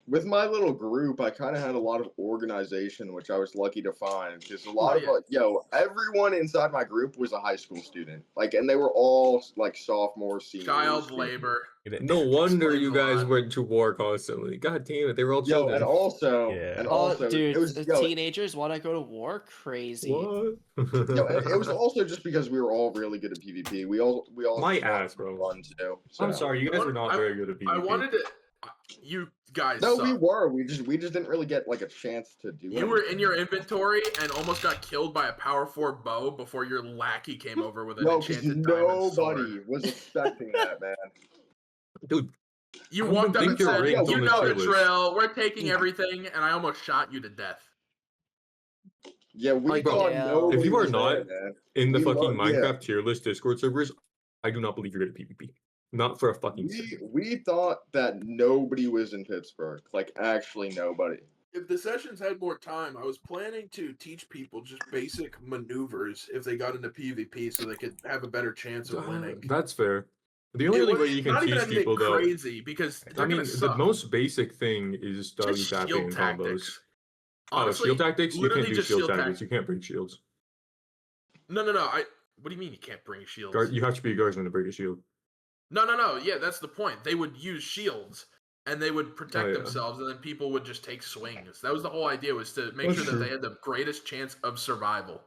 with my little group, I kind of had a lot of organization, which I was lucky to find. Because a lot of everyone inside my group was a high school student, and they were all like sophomores, seniors. Child labor. No wonder Explains you a guys lot. went to war constantly. God damn it, they were all Yo, children. and also, Yeah. Dude, it was teenagers want to go to war? Crazy. What? it was also just because we were all really good at PvP. We all My just wanted ass, bro. fun too. I'm so. sorry, you guys were not very good at PvP. I wanted to. You guys. No, we suck. were. We just didn't really get a chance to do. You were in your inventory and almost got killed by a power 4 bow before your lackey came over with an No, because enchanted diamond nobody sword. was expecting that, man. Dude, You I walked don't up think and you're said, ranked you on the know tier the list." drill, we're taking everything, and I almost shot you to death. Yeah, we Like, bro, thought if nobody you are was there, not man. in the We fucking love- yeah. Minecraft tier list Discord servers, I do not believe you're good at PvP. Not for a fucking second. We thought that nobody was in Pittsburgh. Actually nobody. If the sessions had more time, I was planning to teach people just basic maneuvers if they got into PvP so they could have a better chance of winning. That's fair. The only way you can not even teach anything people, though, crazy because they're I mean, gonna the suck. most basic thing is W Just tapping shield and combos. tactics. Oh, Honestly, shield tactics? You literally can't do just shield shield tactics. tactics. You can't break shields. No. What do you mean you can't bring shields? You have to be a guardsman to break a shield. No. Yeah, that's the point. They would use shields and they would protect Oh, yeah. themselves, and then people would just take swings. That was the whole idea, was to make That's sure that true. they had the greatest chance of survival.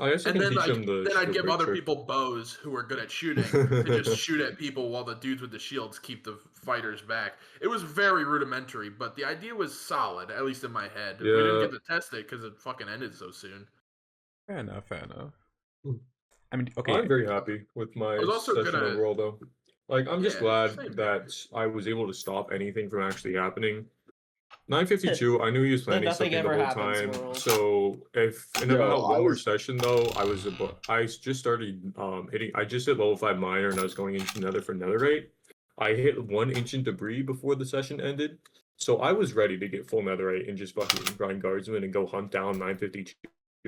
I guess you And can then, teach them the then I'd shield give break other trick. people bows who are good at shooting to just shoot at people while the dudes with the shields keep the fighters back. It was very rudimentary, but the idea was solid, at least in my head. We didn't Yeah. get to test it because it fucking ended so soon. Fair enough. Hmm. I mean, okay. I'm very happy with my I was also session gonna- overall, though. I'm just Yeah, glad same here. that I was able to stop anything from actually happening. 952, I knew he was planning Nothing something the ever whole happens, time. world. So if in Yo, about I one more was- session though, I just started hitting. I just hit level 5 miner and I was going into Nether for netherite. I hit 1 ancient debris before the session ended, so I was ready to get full netherite and just fucking grind guardsman and go hunt down 952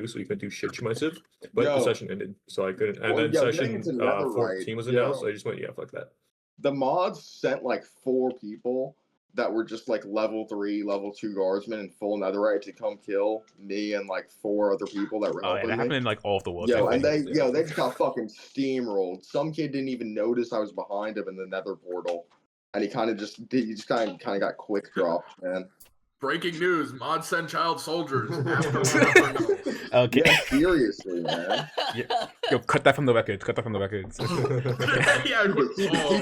so we couldn't do shit to myself. But the Yo. session ended, so I couldn't. And Well, then yo, session getting into netherite, 14 was announced. yo. So I just went, yeah, fuck that. The mods sent 4 people that were just level 3, level 2 guardsmen and full netherite to come kill me and 4 other people that were Oh, yeah, helping that me. happened in all of the worlds. Yo, I and think. they just got fucking steamrolled. Some kid didn't even notice I was behind him in the nether portal. And he just kind of got quick dropped, man. Breaking news: Mod send child soldiers after criminals. Okay. Yeah, seriously, man. Yo, cut that from the record. Cut that from the records. Yeah,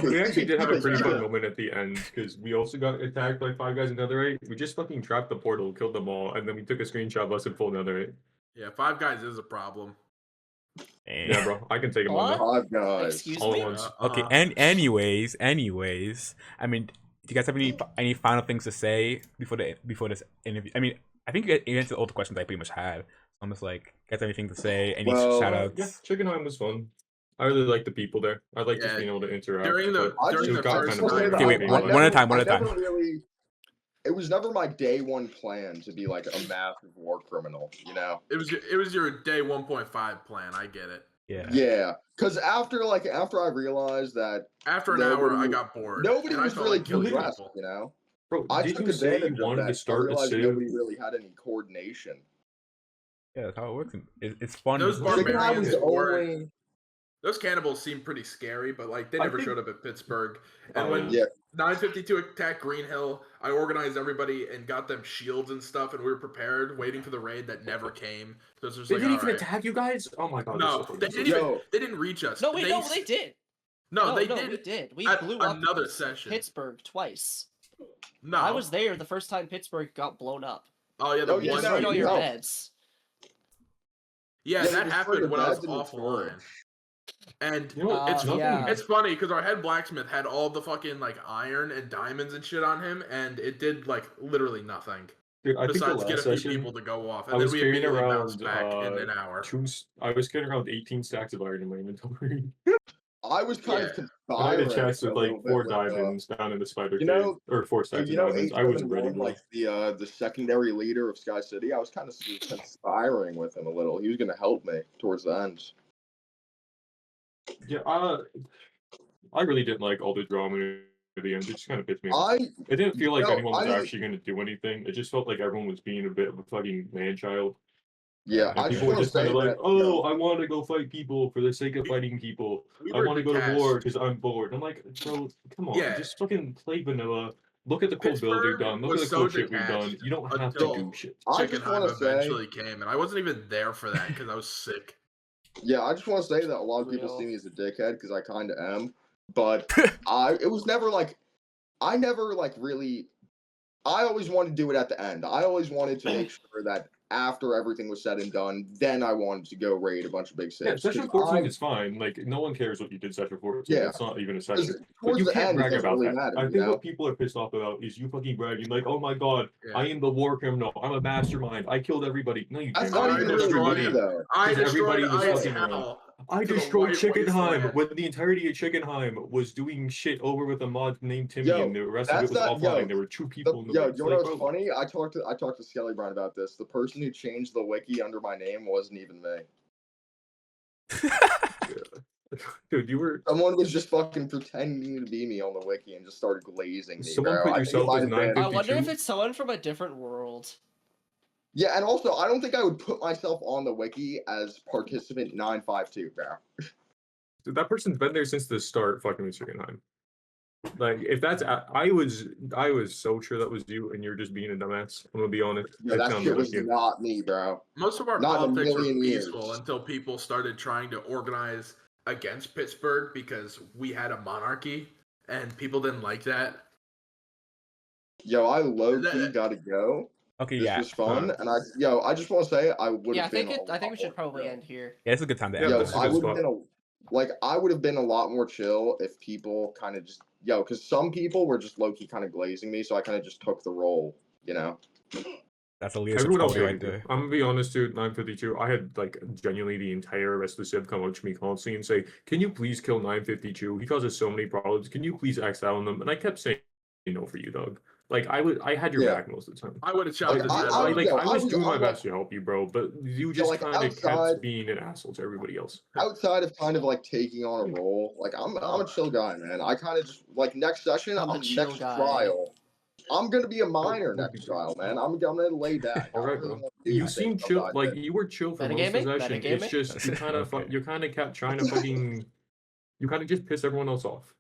We actually did have a pretty yeah. fun moment at the end because we also got attacked by 5 guys in Netherite. We just fucking trapped the portal, killed them all, and then we took a screenshot of us in full Netherite. Yeah, 5 guys is a problem. Yeah, bro, I can take them on that. 5 guys. Excuse All me? at once. Okay, and anyways, I mean, do you guys have any final things to say before this interview? I mean, I think you answered all the questions I pretty much had. So I'm just like, you guys have anything to say? Any Well, shout outs? Yeah, Chickenhiem was fun. I really like the people there. I like just Yeah, being able to interact. during the- but during it the got first kind of night- boring Okay, wait, being one like- at a time, one at a time. Really, it was never my day one plan to be like a massive war criminal, you know? It was your day 1.5 plan. I get it. Yeah. Yeah, because after I realized that After an Nobody- hour, I got bored. nobody and I was felt really like killing progressed, people. you know? Bro, I did took you say advantage you of wanted that. to start I a realized Civ? nobody really had any coordination. Yeah, that's how it works. It's fun. Those Chickenhiem barbarians was were- only Those cannibals seemed pretty scary, but like they I never think- showed up at Pittsburgh. And Oh, when yeah. 952 attacked Green Hill, I organized everybody and got them shields and stuff, and we were prepared, waiting for the raid that never came. So it was just They like, didn't all even right. attack you guys? Oh my god. No, that's so they fucking didn't stupid. even. They didn't reach us. No, wait, no, they did. No, they we did. did. We at blew up another session. Pittsburgh twice. No, I was there the first time Pittsburgh got blown up. Oh yeah, the Oh, You yeah, one. no, destroyed all your no. beds. Yeah, Yeah, that they happened destroyed when I was the beds in the offline. And You know what? it's yeah. it's funny because our head blacksmith had all the fucking like iron and diamonds and shit on him, and it did like literally nothing Dude, I think the besides get last a few session, people to go off, I and then was we carrying immediately around bounced back in an hour. I was carrying around 18 stacks of iron in my inventory. I was kind Yeah. of And I had a conspiring chest with a like little 4 bit with, diamonds down in the spider you cave. know- Or 4 stacks you of know, diamonds. I was ready, 871, bro. like the secondary leader of Sky City. I was kind of conspiring with him a little. He was going to help me towards the end. Yeah, I really didn't like all the drama at the end. It just kind of pissed me off. I It didn't feel like No, anyone was I- actually going to do anything. It just felt like everyone was being a bit of a fucking man-child. yeah, And I just people were want to just kind say of like, that. oh, I want to go fight people for the sake of fighting people. We I were want to go to detached. war because I'm bored. I'm like, bro, come on, Yeah. just fucking play vanilla. Look at the cool build we've Pittsburgh done. Look at the was cool so shit we've done. detached You don't have until- to do shit. I just Chickenhiem want to say, eventually came, and I wasn't even there for that because I was sick. yeah, I just want to say that a lot of people Real. see me as a dickhead because I kind of am, but it was never like, I never like really, I always wanted to do it at the end. I always wanted to make sure that after everything was said and done, then I wanted to go raid a bunch of big Yeah, cities. Session 14 is fine. Like, no one cares what you did Session 14. Yeah. It's not even a session. But Towards you the can't end, it brag doesn't about really that. matter, I you think know? what people are pissed off about is you fucking bragging like, oh my god, Yeah. I am the war criminal. I'm a mastermind. I killed everybody. No, you That's didn't. not I even killed destroyed really everybody. me, though. I Because destroyed everybody was fucking Iron around. Hell. I to the destroyed white Chickenhiem wasteland. when the entirety of Chickenhiem was doing shit over with a mod named Timmy, Yo, and the rest of it that's was not- offline. yo, There were 2 people in the Yo, base. you know Like, what's bro, funny? I talked to Skelly Brown about this. The person who changed the wiki under my name wasn't even me. dude, you were. Someone was just fucking pretending to be me on the wiki and just started glazing me, Someone bro. put I think it yourself might as have been- 950. I wonder if 52? it's someone from a different world. Yeah, and also, I don't think I would put myself on the wiki as participant 952, bro. Dude, that person's been there since the start, fucking with Chickenhiem. Like, if that's, I was so sure that was you, and you're just being a dumbass. I'm gonna be honest. Yeah, It that sounded shit like was you. not me, bro. Most of our Not in a politics were million years. peaceful until people started trying to organize against Pittsburgh because we had a monarchy, and people didn't like that. Yo, I low-key That- gotta go. Okay, This yeah. was fun, and I just want to say I would Yeah, have I think been. I think we should probably end here. Yeah, it's a good time to Yeah, end. Yo, this is a I good would have spot. been I would have been a lot more chill if people kind of just because some people were just low key kind of glazing me, so I kind of just took the role, you know. That's a leadership Everyone else quality hated right you. there. I'm gonna be honest, dude. 952. I had like genuinely the entire rest of the civ come up to me constantly and say, "Can you please kill 952? He causes so many problems. Can you please X out on them?" And I kept saying no for you, Doug. Like I had your Yeah. back most of the time. I would have shouted Like, his I- head I- off. Like yo, I was doing my I'm best to help you, bro, but you just like, kind of outside- kept being an asshole to everybody else. Outside of kind of like taking on a role, like I'm a chill guy, man. I kind of just like next session, I'm a next chill guy. trial. I'm gonna be a minor Oh, next trial, man. I'm gonna lay back. All I right, don't really bro. wanna do You anything seem chill. outside Like that. you were chill for most of Metagaming? the session. It's Metagaming? just you kind of Okay. you kind of kept trying to fucking you kind of just piss everyone else off.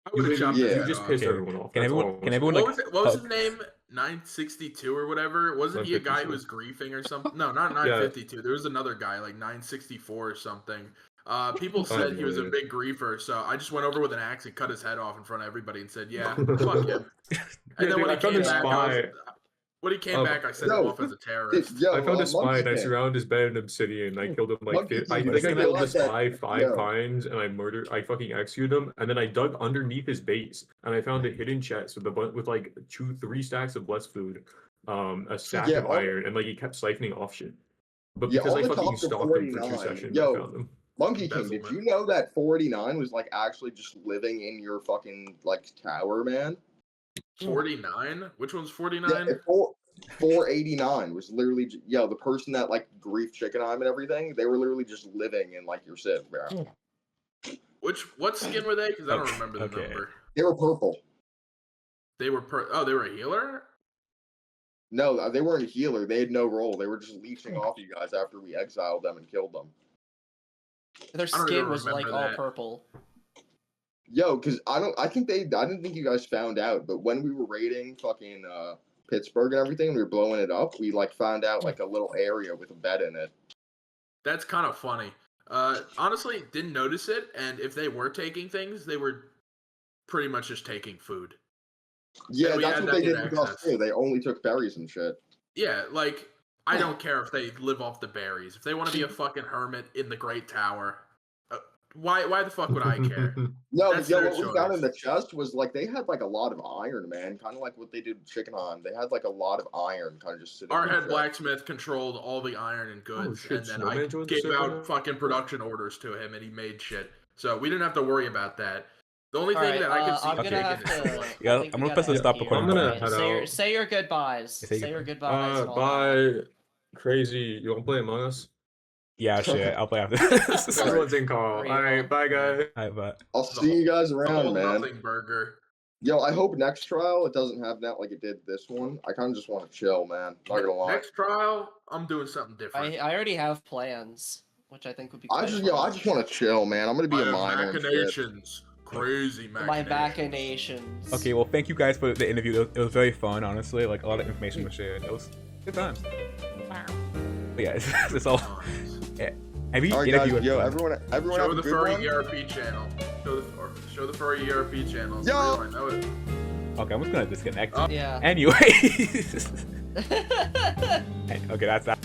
I would have You, chopped yeah. his you head just off. pissed Okay. everyone off. Can That's all I everyone? wanna Can say. everyone What like? was his name? 962 or whatever. Wasn't he a guy who was griefing or something? No, not 952. There was another guy like 964 or something. People said he was a big griefer, so I just went over with an axe and cut his head off in front of everybody and said, "Yeah, fuck him." And then when he came back, I sent him off as a terrorist. I found a spy and I surrounded his bed in obsidian. I killed him I think I killed the spy 5 times and I fucking executed him. And then I dug underneath his base and I found a hidden chest with like 2-3 stacks of blessed food, a stack of iron, and like he kept siphoning off shit. But because I fucking stalked him for 2 sessions, I found him. Monkey King, did you know that 489 was like actually just living in your fucking like tower, man? 49? Which one's 49? Yeah, 489 was literally the person that like griefed Chickenhiem and everything. They were literally just living in like your civ, bro. What skin were they? Because I don't remember the number. They were purple. They were they were a healer? No, they weren't a healer. They had no role. They were just leeching off you guys after we exiled them and killed them. Their skin was like all purple. Because I didn't think you guys found out, but when we were raiding fucking Pittsberg and everything, we were blowing it up, we like found out like a little area with a bed in it. That's kind of funny. Honestly, didn't notice it, and if they were taking things, they were pretty much just taking food. Yeah, that's what they did with us too. They only took berries and shit. Yeah, like, I don't care if they live off the berries. If they want to be a fucking hermit in the Great Tower, why the fuck would I care? No, what we found in the chest was like they had like a lot of iron, man. Kind of like what they did with Chickenhiem. They had like a lot of iron, kind of just sitting. Our head blacksmith controlled all the iron and goods, and then I gave out fucking production orders to him, and he made shit. So we didn't have to worry about that. The only thing that I could see I'm gonna press the stop recording. Say your goodbyes. Say your goodbyes. Bye. Crazy. You want to play Among Us? Yeah, shit. I'll play after this. Everyone's in call. All right, bye, guys. All right, bye. I'll see you guys around, man. Burger. Yo, I hope next trial it doesn't have that like it did this one. I kind of just want to chill, man. Not gonna lie. Next trial, I'm doing something different. I already have plans, which I think would be. I just want to chill, man. I'm gonna be a miner. Machinations. Crazy machinations. My machinations. Okay, well, thank you guys for the interview. It was very fun, honestly. Like, a lot of information was shared. It was good times. Wow. But yeah, it's all. Yeah. Every all right, interview guys, everyone show have the a good furry one. ERP channel. Show the furry ERP channel. Yo! I know it. Okay, I'm just gonna disconnect. Yeah. Anyway. Okay, that's that.